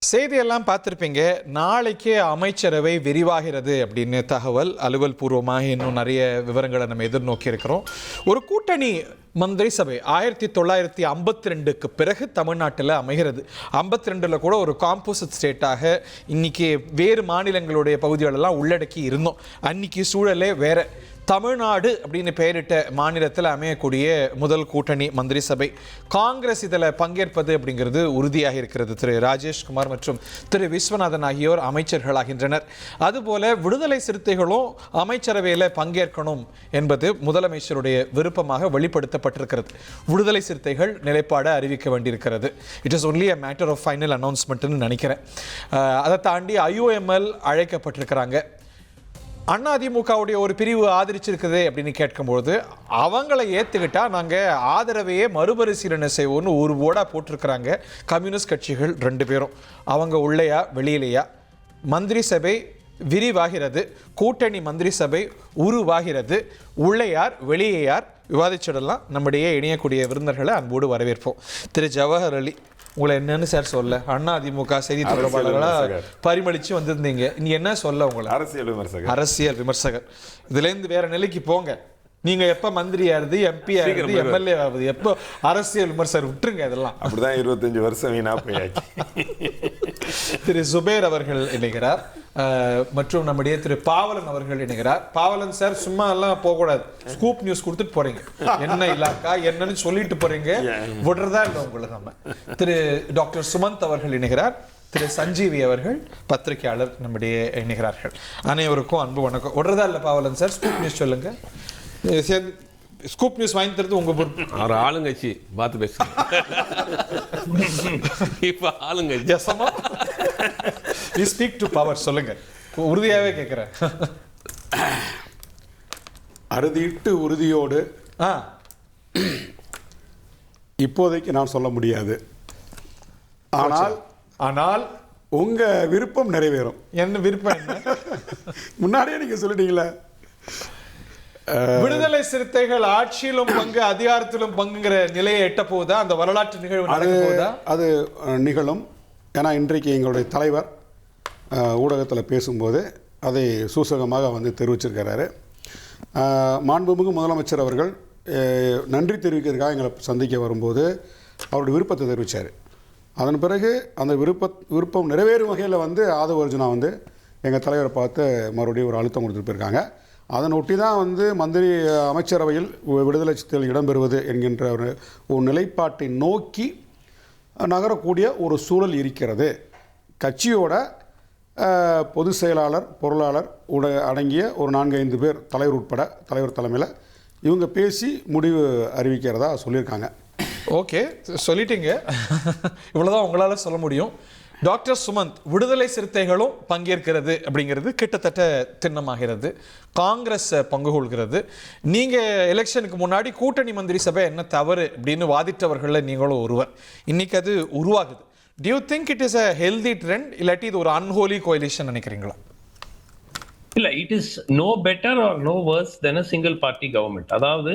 செய்தியெல்லாம் பார்த்துருப்பீங்க. நாளைக்கு அமைச்சரவை விரிவாகிறது அப்படின்னு தகவல். அலுவல் பூர்வமாக இன்னும் நிறைய விவரங்களை நம்ம எதிர்நோக்கி இருக்கிறோம். ஒரு கூட்டணி மந்திரி சபை 1952க்கு பிறகு தமிழ்நாட்டில் அமைகிறது. 52ல் கூட ஒரு காம்போசிட் ஸ்டேட்டாக இன்னைக்கு வேறு மாநிலங்களுடைய பகுதிகளெல்லாம் உள்ளடக்கி இருந்தோம். அன்னைக்கு சூழலே வேற. தமிழ்நாடு அப்படின்னு பெயரிட்ட மாநிலத்தில் அமையக்கூடிய முதல் கூட்டணி மந்திரி சபை. காங்கிரஸ் இதில் பங்கேற்பது அப்படிங்கிறது உறுதியாக இருக்கிறது. திரு ராஜேஷ்குமார் மற்றும் திரு விஸ்வநாதன் ஆகியோர் அமைச்சர்களாகின்றனர். அதுபோல விடுதலை சிறுத்தைகளும் அமைச்சரவையில் பங்கேற்கணும் என்பது முதலமைச்சருடைய விருப்பமாக வெளிப்படுத்தப்பட்டிருக்கிறது. விடுதலை சிறுத்தைகள் நிலைப்பாடு அறிவிக்க வேண்டியிருக்கிறது. It is only a matter of final அனௌன்ஸ்மெண்ட்னு நினைக்கிறேன். அதை தாண்டி IOML அழைக்கப்பட்டிருக்கிறாங்க. அதிமுகவுடைய ஒரு பிரிவு ஆதரிச்சிருக்குது அப்படின்னு கேட்கும்போது அவங்களை ஏற்றுக்கிட்டா நாங்கள் ஆதரவையே மறுபரிசீலனை செய்வோம்னு ஒரு போர்டாக போட்டிருக்கிறாங்க கம்யூனிஸ்ட் கட்சிகள் 2 பேரும். அவங்க உள்ளேயா வெளியிலையா? மந்திரி சபை விரிவாகிறது, கூட்டணி மந்திரி சபை உருவாகிறது. உள்ளே யார் வெளியே யார் விவாதிச்சிடலாம். நம்முடைய இணையக்கூடிய விருந்தினர்களை அன்போடு வரவேற்போம். திரு ஜவஹர் அலி, உங்களை என்னன்னு சார் சொல்ல? அதிமுக செய்தி தொடர்பாளர்களா பரிமளிச்சு வந்திருந்தீங்க. நீ என்ன சொல்ல? உங்களை அரசியல் விமர்சகர். இதுல இருந்து வேற நிலைக்கு போங்க. நீங்க எப்ப மந்திரி ஆகுது, MP ஆகுது, MLA ஆகுது, எப்போ அரசியல் விமர்சகர் விட்டுருங்க. இதெல்லாம் அப்படிதான் 25 வருஷம் வீணா போயாச்சு. திரு சுபேர் அவர்கள் இணைகிறார் மற்றும் நம்முடைய திரு பாவலன் அவர்கள் இணைகிறார். பாவலன் சார், சும்மா எல்லாம் போகக்கூடாது. ஸ்கூப் நியூஸ் கொடுத்துட்டு போறீங்க. என்ன இலாக்கா என்னன்னு சொல்லிட்டு போறீங்க. விடுறதா இல்லை உங்களை. நம்ம திரு டாக்டர் சுமந்த் அவர்கள் இணைகிறார். திரு சஞ்சீவி அவர்கள் பத்திரிகையாளர் நம்முடைய இணைகிறார்கள். அனைவருக்கும் அன்பு வணக்கம். விடுறதா இல்லை பாவலன் சார், ஸ்கூப் நியூஸ் சொல்லுங்க. ஸ்கூப் நியூஸ் வாங்கி தரது உங்க பொறுப்பு. அவர் ஆளுங்கட்சி பார்த்து பேச இப்ப ஆளுங்கட்சி ஸ்பீக் டு பவர். சொல்லுங்க, உறுதியாவே கேட்கிறேன். அறுதிட்டு உறுதியோடு இப்போதைக்கு நான் சொல்ல முடியாது. ஆனால் உங்க விருப்பம் நிறைவேறும். என்ன விருப்பம்? என்ன? முன்னாடியே நீங்க சொல்லிட்டீங்களா? விடுதலை சிறுத்தைகள் ஆட்சியிலும் பங்கு அதிகாரத்திலும் பங்குங்கிற நிலையை எட்ட போகுதா? அந்த வரலாற்று நிகழ்வு நடக்க போகுதா? அது நிகழும். ஏன்னா இன்றைக்கு எங்களுடைய தலைவர் ஊடகத்தில் பேசும்போது அதை சூசகமாக தெரிவிச்சிருக்கிறாரு. மாண்புமிகு முதலமைச்சர் அவர்கள் நன்றி தெரிவிக்கிறதுக்காக எங்களை சந்திக்க வரும்போது அவருடைய விருப்பத்தை தெரிவித்தார். அதன் பிறகு அந்த விருப்பம் நிறைவேறும் வகையில் ஆதவ அர்ஜுனா எங்கள் தலைவரை பார்த்து மறுபடியும் ஒரு அழுத்தம் கொடுத்துட்டு போயிருக்காங்க. அதனொட்டி தான் மந்திரி அமைச்சரவையில் விடுதலை சிறுத்தைகள் இடம்பெறுவது என்கின்ற ஒரு நிலைப்பாட்டை நோக்கி நகரக்கூடிய ஒரு சூழல் இருக்கிறது. கட்சியோட பொதுச் செயலாளர், பொருளாளர் அடங்கிய ஒரு 4-5 பேர், தலைவர் உட்பட, தலைவர் தலைமையில் இவங்க பேசி முடிவு அறிவிக்கிறதா சொல்லியிருக்காங்க. ஓகே, சொல்லிட்டீங்க. இவ்வளோதான் உங்களால் சொல்ல முடியும். டாக்டர் சுமந்த், விடுதலை சிறுத்தைகளும் பங்கேற்கிறது அப்படிங்கிறது கிட்டத்தட்ட திண்ணமாகிறது. காங்கிரஸ் பங்கு கொள்கிறது. நீங்கள் எலெக்ஷனுக்கு முன்னாடி கூட்டணி மந்திரி சபை என்ன தவறு அப்படின்னு வாதிட்டவர்களில் நீங்களும் ஒருவர். இன்னைக்கு அது உருவாகுது. Do you think it is a healthy trend? இல்லாட்டி இது ஒரு unholy coalition நினைக்கிறீங்களா? இல்ல, it is no better or no worse than a single party government. அதாவது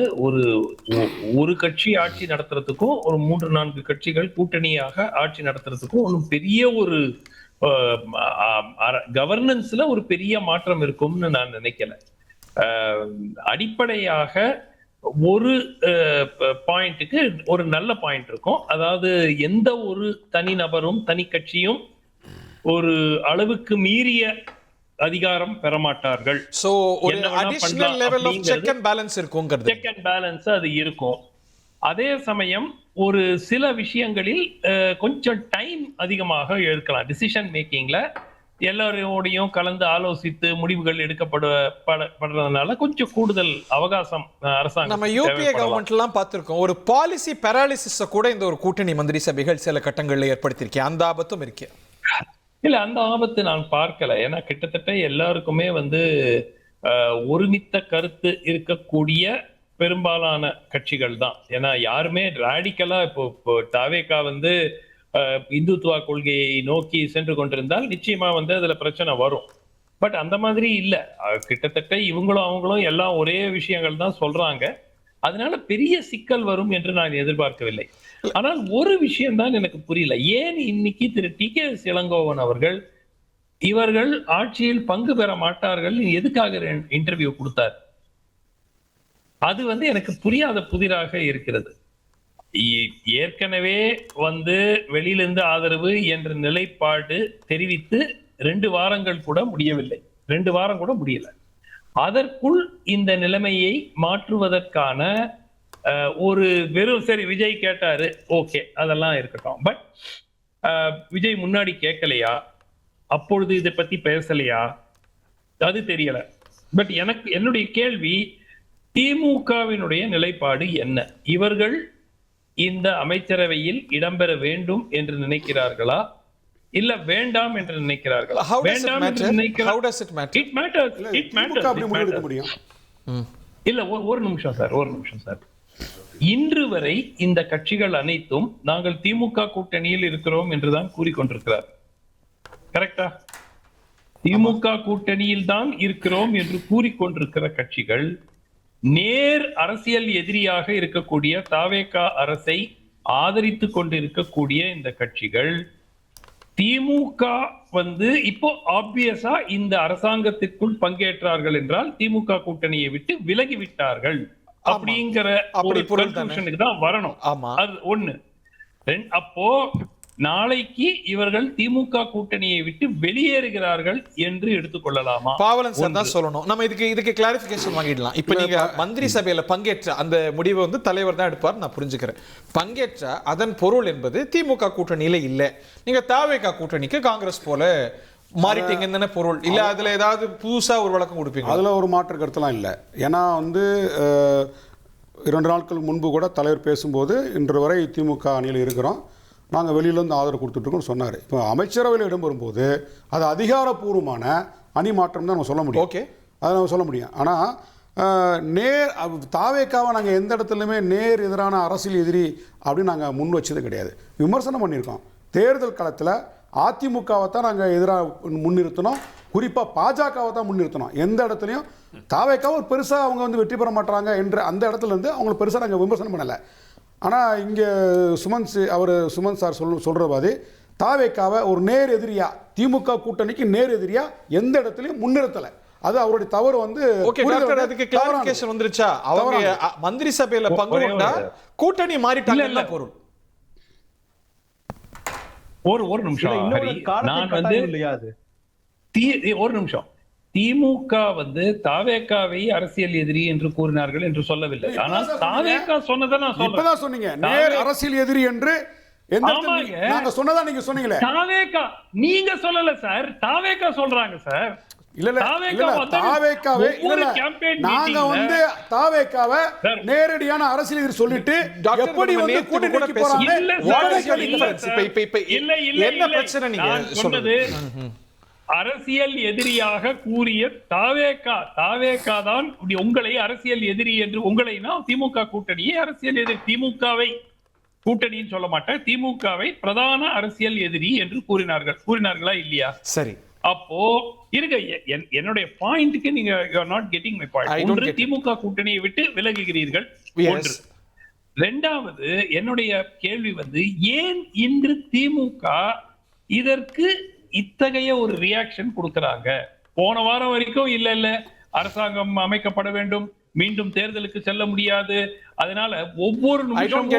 ஒரு கட்சி ஆட்சி நடத்துறதுக்கும் ஒரு 3-4 கட்சிகள் கூட்டணியாக ஆட்சி நடத்துறதுக்கும் ஒன்றும் பெரிய ஒரு கவர்னன்ஸ்ல ஒரு பெரிய மாற்றம் இருக்கும்னு நான் நினைக்கல. அடிப்படையாக ஒரு பாயிண்ட்டுக்கு ஒரு நல்ல பாயிண்ட் இருக்கும். அதாவது எந்த ஒரு தனி நபரும் தனி கட்சியும் ஒரு அளவுக்கு மீறிய அதிகாரம் பெற மாட்டார்கள். சோ ஒரு additional level of check and balance இருக்கும்ங்கிறது. செக் அண்ட் பேலன்ஸ் அது இருக்கும். அதே சமயம் ஒரு சில விஷயங்களில் கொஞ்சம் டைம் அதிகமாக எடுக்கலாம். டிசிஷன் மேக்கிங்ல எல்லாரோடையும் கலந்து ஆலோசித்து முடிவுகள் எடுக்கப்படுறதுனால கொஞ்சம் கூடுதல் அவகாசம் அரசாங்கம். நம்ம UPA கவர்மெண்ட் எல்லாம் பார்த்திருக்கோம். ஒரு பாலிசி பேராலிசிஸ் கூட இந்த ஒரு கூட்டணி மந்திரி சபைகள் சில கட்டங்களில் ஏற்படுத்தியிருக்கேன். அந்த ஆபத்தும் இருக்கு. இல்ல, அந்த ஆபத்து நான் பார்க்கல. ஏன்னா கிட்டத்தட்ட எல்லாருக்குமே ஒருமித்த கருத்து இருக்கக்கூடிய பெரும்பாலான கட்சிகள் தான். ஏன்னா யாருமே ராடிக்கலா இப்போ தாவேகா இந்துத்துவ கொள்கையை நோக்கி சென்று கொண்டிருந்தால் நிச்சயமா அதுல பிரச்சனை வரும். பட் அந்த மாதிரி இல்ல. கிட்டத்தட்ட இவங்களும் அவங்களும் எல்லாம் ஒரே விஷயங்கள் தான் சொல்றாங்க. அதனால பெரிய சிக்கல் வரும் என்று நான் எதிர்பார்க்கவில்லை. ஆனால் ஒரு விஷயம் தான் எனக்கு புரியல, ஏன் இன்னைக்கு திரு டி.கே.எஸ். இளங்கோவன் அவர்கள் இவர்கள் ஆட்சியில் பங்கு பெற மாட்டார்கள் எதுக்காக இன்டர்வியூ கொடுத்தார்? அது எனக்கு புரியாத புதிராக இருக்கிறது. ஏற்கனவே வெளியிலிருந்து ஆதரவு என்ற நிலைப்பாடு தெரிவித்து 2 வாரங்கள் கூட முடியவில்லை, 2 வாரம் கூட முடியல. அதற்குள் இந்த நிலைமையை மாற்றுவதற்கான ஒரு வெறும் சரி விஜய் கேட்டாரு, ஓகே அதெல்லாம் இருக்கட்டும், பட் விஜய் முன்னாடி கேட்கலையா, அப்பொழுது இதை பத்தி பேசலையா, அது தெரியல. பட் என்னுடைய கேள்வி, திமுகவினுடைய நிலைப்பாடு என்ன? இவர்கள் இந்த அமைச்சரவையில் இடம்பெற வேண்டும் என்று நினைக்கிறார்களா, இல்ல வேண்டாம் என்று நினைக்கிறார்களா? வேண்டாம் என்று இல்ல, ஒரு நிமிஷம் சார். இன்று வரை இந்த கட்சிகள் அனைத்தும் நாங்கள் திமுக கூட்டணியில் இருக்கிறோம் என்றுதான் கூறிக்கொண்டிருக்கிறார். கரெக்டா? திமுக கூட்டணியில் தான் இருக்கிறோம் என்று கூறிக்கொண்டிருக்கிற கட்சிகள் நேர் அரசியல் எதிரியாக இருக்கக்கூடிய தாவேக அரசை ஆதரித்து கொண்டு இருக்கக்கூடிய இந்த கட்சிகள் திமுக இப்போ ஆப்வியஸா இந்த அரசாங்கத்திற்குள் பங்கேற்றார்கள் என்றால் திமுக கூட்டணியை விட்டு விலகி விட்டார்கள் அப்படிங்கிற ஒரு கன்க்ளூஷனுக்கு தான் வரணும். அது ஒண்ணு. அப்போ நாளைக்கு இவர்கள் திமுக கூட்டணியை விட்டு வெளியேறுகிறார்கள் என்று எடுத்துக்கொள்ளலாமா? பாவலன் சார் தான் சொல்லணும். நம்ம இதுக்கு கிளாரிபிகேஷன் வாங்கிடலாம். இப்ப நீங்க மந்திரி சபையில பங்கேற்ற அந்த முடிவை தலைவர் தான் எடுப்பார், நான் புரிஞ்சுக்கிறேன். பங்கேற்ற அதன் பொருள் என்பது திமுக கூட்டணியில இல்ல, நீங்க தாவேகா கூட்டணிக்கு காங்கிரஸ் போல மாறிட்டீங்கன்னு தானே பொருள். இல்ல அதுல ஏதாவது புதுசா ஒரு விளக்கம் கொடுப்பீங்க? அதுல ஒரு மாற்று கருத்துலாம் இல்லை. ஏன்னா 2 நாட்கள் முன்பு கூட தலைவர் பேசும்போது இன்று வரை திமுக அணியில் இருக்கிறோம், நாங்கள் வெளியிலேருந்து ஆதரவு கொடுத்துட்ருக்கோம்னு சொன்னார். இப்போ அமைச்சரவையில் இடம் வரும்போது அது அதிகாரப்பூர்வமான அணி மாற்றம் தான் நம்ம சொல்ல முடியும். ஓகே, அதை நம்ம சொல்ல முடியும். ஆனால் நேர் தாவேக்காவை நாங்கள் எந்த இடத்துலையுமே நேர் எதிரான அரசியல் எதிரி அப்படின்னு நாங்கள் முன் வச்சது கிடையாது. விமர்சனம் பண்ணியிருக்கோம். தேர்தல் களத்தில் அதிமுகவை தான் நாங்கள் எதிராக முன்னிறுத்தினோம், குறிப்பாக பாஜகவை தான் முன்னிறுத்தினோம். எந்த இடத்துலையும் தாவேக்காவை பெருசாக அவங்க வெற்றி பெற மாட்டாங்க என்ற அந்த இடத்துலேருந்து அவங்களை பெருசாக நாங்கள் விமர்சனம் பண்ணலை. ஆனால் இங்கே சுமன் சார் சொல்கிற மாதிரி தாவேக்காவை ஒரு நேர் எதிரியா, திமுக கூட்டணிக்கு நேர் எதிரியா எந்த இடத்துலையும் முன்னிறுத்தலை. அது அவருடைய தவறு. ஓகே டாக்டர், அதுக்கு கிளாரிஃபிகேஷன் வந்துருச்சா? அவங்க மந்திரி சபையில பங்கு கொண்டா கூட்டணி மாறிட்டாங்க பொருள். ஒரு நிமிஷம், நான் ஒரு நிமிஷம். திமுக தாவேகாவை அரசியல் எதிரி என்று கூறினார்கள் என்று சொல்லவில்லை. ஆனால் தாவேகா சொன்னதை நான் சொல்றேன். சொன்னீங்க நேர் அரசியல் எதிரி என்று நாங்க சொன்னதா நீங்க சொன்னீங்களே. தாவேகா நீங்க சொல்லல சார், தாவேகா சொல்றாங்க சார். தாவேகாவை நேரடியான அரசியல் எதிரி சொல்லிட்டு எப்படி கூட்டணிக்கு போறாங்க? என்ன பிரச்சனை? நீங்க சொன்னது அரசியல் எதிரியாக கூறிய தாவேகா தான் உங்களை அரசியல் எதிரி என்று, உங்களைனா திமுக கூட்டணியை அரசியல் எதிரி, திமுகவை கூட்டணின்னு சொல்ல மாட்டேன், திமுகவை பிரதான அரசியல் எதிரி என்று கூறினார்களா இல்லையா? சரி, அப்போ இருங்க, என்னுடைய பாயிண்ட்க்கு நீங்க you are not getting my point. ஒன்று, திமுக கூட்டணியை விட்டு விலகுகிறீர்கள். ஒன்று. இரண்டாவது, என்னுடைய கேள்வி ஏன் இன்று திமுக இதற்கு இத்தகைய ஒரு ரியாக்ஷன் கொடுக்கறாங்க? போன வாரம் வரைக்கும் இல்ல அரசாங்கம் அமைக்கப்பட வேண்டும், மீண்டும் தேர்தலுக்கு செல்ல முடியாது, அதனால ஒவ்வொரு நிமிஷமும்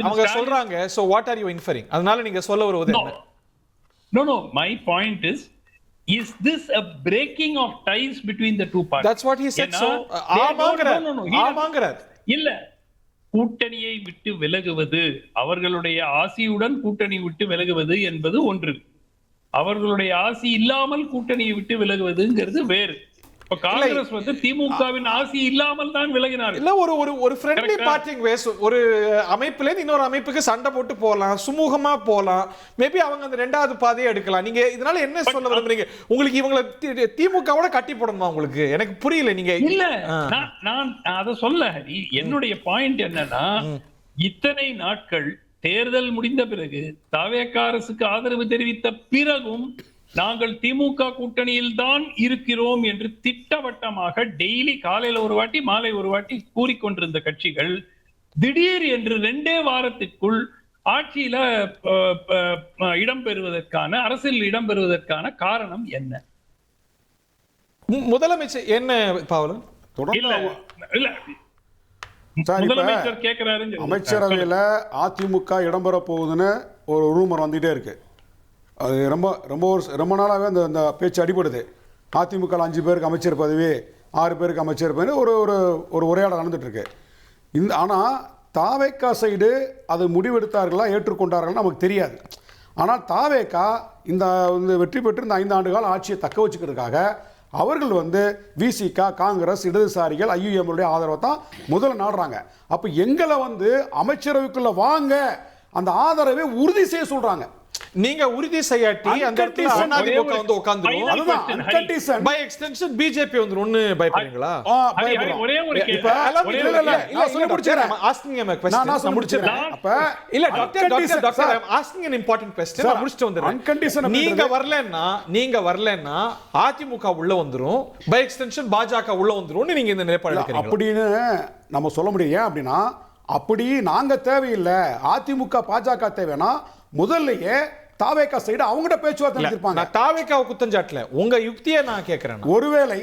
அவங்க சொல்றாங்க. So what are you inferring? அதனால நீங்க சொல்ல வருவது என்ன? No, my point is this a breaking of ties between the two parties? That's what he said. So ஆமாங்கறார். இல்ல, கூட்டணியை விட்டு விலகுவது, அவர்களுடைய ஆசியுடன் கூட்டணி விட்டு விலகுவது என்பது ஒன்று, அவர்களுடைய ஆசி இல்லாமல் கூட்டணியை விட்டு விலகுவதுங்கிறது வேறு. இப்ப காங்கிரஸ் திமுகவின் ஆசி இல்லாமல் தான் விலகினார். இல்ல, ஒரு ஃப்ரெண்ட்லி பார்ட்டிங் வேஸ், ஒரு அமைப்புல இன்னொரு அமைப்புக்கு சண்டை போட்டு போலாம், சுமூகமா போலாம். மேபி அவங்க அந்த 2வது பாதையை எடுக்கலாம். நீங்க இதனால என்ன சொல்ல விரும்புறீங்க? உங்களுக்கு இவங்களை திமுகவோட கட்டி போடணுமா உங்களுக்கு? எனக்கு புரியல. நீங்க இல்ல, நான் அத சொல்ல ஹரி, என்னுடைய பாயிண்ட் என்னன்னா, இத்தனை நாட்கள் தேர்தல் முடிந்த பிறகு தாவேகா அரசுக்கு ஆதரவு தெரிவித்த பிறகும் நாங்கள் திமுக கூட்டணியில் தான் இருக்கிறோம் என்று திட்டவட்டமாக டெய்லி காலையில ஒரு வாட்டி மாலை ஒரு வாட்டி கூறிக்கொண்டிருந்த கட்சிகள் திடீர் என்று 2 வாரத்திற்குள் ஆட்சியில இடம்பெறுவதற்கான அரசியல் இடம்பெறுவதற்கான காரணம் என்ன? முதலமைச்சர் என்ன பாவலன் இல்ல இல்ல சார், இப்ப முதலமைச்சர் கேட்கிறாரு. அமைச்சரவையில் அதிமுக இடம்பெற போகுதுன்னு ஒரு ரூமர் வந்துகிட்டே இருக்கு. அது ரொம்ப நாளாகவே அந்த பேச்சு அடிபடுது. அதிமுக 5 பேருக்கு அமைச்சர் பதவி, 6 பேருக்கு அமைச்சர் பதவி ஒரு உரையாடல் நடந்துட்டு இருக்கு. ஆனால் தாவேக்கா சைடு அது முடிவெடுத்தார்களா ஏற்றுக்கொண்டார்களா நமக்கு தெரியாது. ஆனால் தாவேக்கா இந்த வெற்றி பெற்று இந்த 5 ஆண்டு கால ஆட்சியை தக்க வச்சுக்கிறதுக்காக அவர்கள் விசிக, காங்கிரஸ், இடதுசாரிகள், ஐயுஎம்முடைய ஆதரவை தான் முதல்ல நாடுறாங்க. அப்போ எங்களை அமைச்சரவைக்குள்ள வாங்க அந்த ஆதரவை உறுதி செய்ய சொல்றாங்க. நீங்க உறுதி செய்யாட்டி அந்த இடத்துல அதிமுக உட்கார்ந்துரும். அதுதான் unconditioned. பை எக்ஸ்டென்ஷன் பிஜேபி வந்துரும்னு பயப்படுறீங்களா? ஒரே ஒரு இப்ப இல்ல சொல்லி முடிச்சறேன். asking him a question. நான் முடிச்சறேன். அப்ப இல்ல doctor I am asking an important question. நான் முடிச்சிட்டு வந்துறேன். unconditioned நீங்க வரலன்னா அதிமுக உள்ள வந்துரும், பை எக்ஸ்டென்ஷன் பாஜக உள்ள வந்துரும்னு நீங்க இந்த நிலைப்பாடு எடுக்கிறீங்க. அப்படின்னு நம்ம சொல்ல முடியும். ஏன் அப்படின்னா அப்படி நாங்க தேவையில்லை, அதிமுக பாஜக தேவைன்னா முதல்லயே தாவேக்கா சைடு அவங்ககிட்ட பேச்சுவார்த்தை நடத்திருப்பாங்க. நான் தாவேக்காவை குத்தஞ்சாட்டல, உங்க யுக்தியை நான் கேட்கிறேன். ஒருவேளை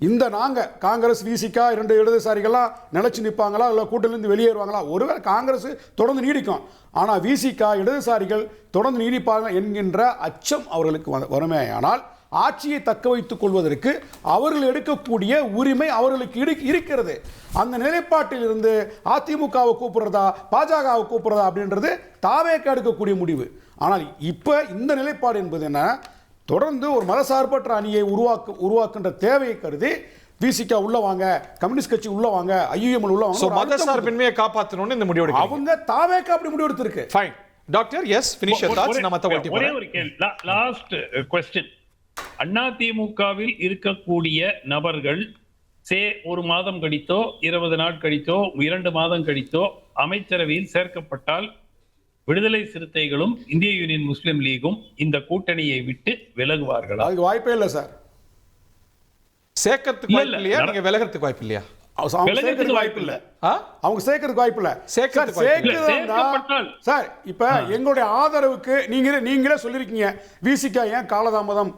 இந்த நாங்க காங்கிரஸ், விசிகா 2 இடதுசாரிகள்லாம் நிலைச்சு நிற்பாங்களா இல்லை கூட்டணியிலிருந்து வெளியேறுவாங்களா? ஒருவேளை காங்கிரஸ் தொடர்ந்து நீடிக்கும், ஆனால் விசிகா இடதுசாரிகள் தொடர்ந்து நீடிப்பாங்க என்கின்ற அச்சம் அவர்களுக்கு வருமேயானால் ஆட்சியை தக்க வைத்துக் கொள்வதற்கு அவர்கள் எடுக்கக்கூடிய உரிமை அவர்களுக்கு இருக்கிறது. அந்த நிலைப்பாட்டில் இருந்து அதிமுகவை கூப்பிடுறதா பாஜகவை கூப்பிடுறதா அப்படின்றது தாவேக்கா எடுக்கக்கூடிய முடிவு. ஆனால் இப்ப இந்த நிலைப்பாடு என்பது என்ன, தொடர்ந்து ஒரு மதசார்பற்ற அணியை உருவாக்குன்ற தேவையை கருதி விசிகா உள்ள வாங்க, கம்யூனிஸ்ட் கட்சி உள்ள வாங்க, ஐயுஎம் உள்ள வாங்க, மதசார்பின்மையை காப்பாற்றணும்னு இந்த முடிவு எடுக்க அவங்க தாவேக்கா அப்படி முடிவு எடுத்திருக்கு. Fine doctor, yes finish your thoughts. நான் மத்த ஒரே ஒரு கேள்வி, லாஸ்ட் क्वेश्चन. அதிமுகவில் இருக்கக்கூடிய நபர்கள் ஒரு மாதம் கழித்தோ 20 நாள் கழித்தோ 2 மாதம் கழித்தோ அமைச்சரவையில் சேர்க்கப்பட்டால் விடுதலை சிறுத்தைகளும் இந்திய யூனியன் முஸ்லிம் லீகும் இந்த கூட்டணியை விட்டு விலகுவார்களா? அதுக்கு வாய்ப்பே இல்லை சார். சேர்க்கிறதுக்கு வாய்ப்பு இல்லையா? நீங்க விலகிறதுக்கு வாய்ப்பு இல்லையா? சேர்க்கிறதுக்கு வாய்ப்பு இல்லை. அவங்க சேர்க்கிறதுக்கு வாய்ப்பு இல்லை. சார் இப்ப எங்களுடைய ஆதரவுக்கு நீங்களே சொல்லிருக்கீங்க விசிகா ஏன் காலதாமதம்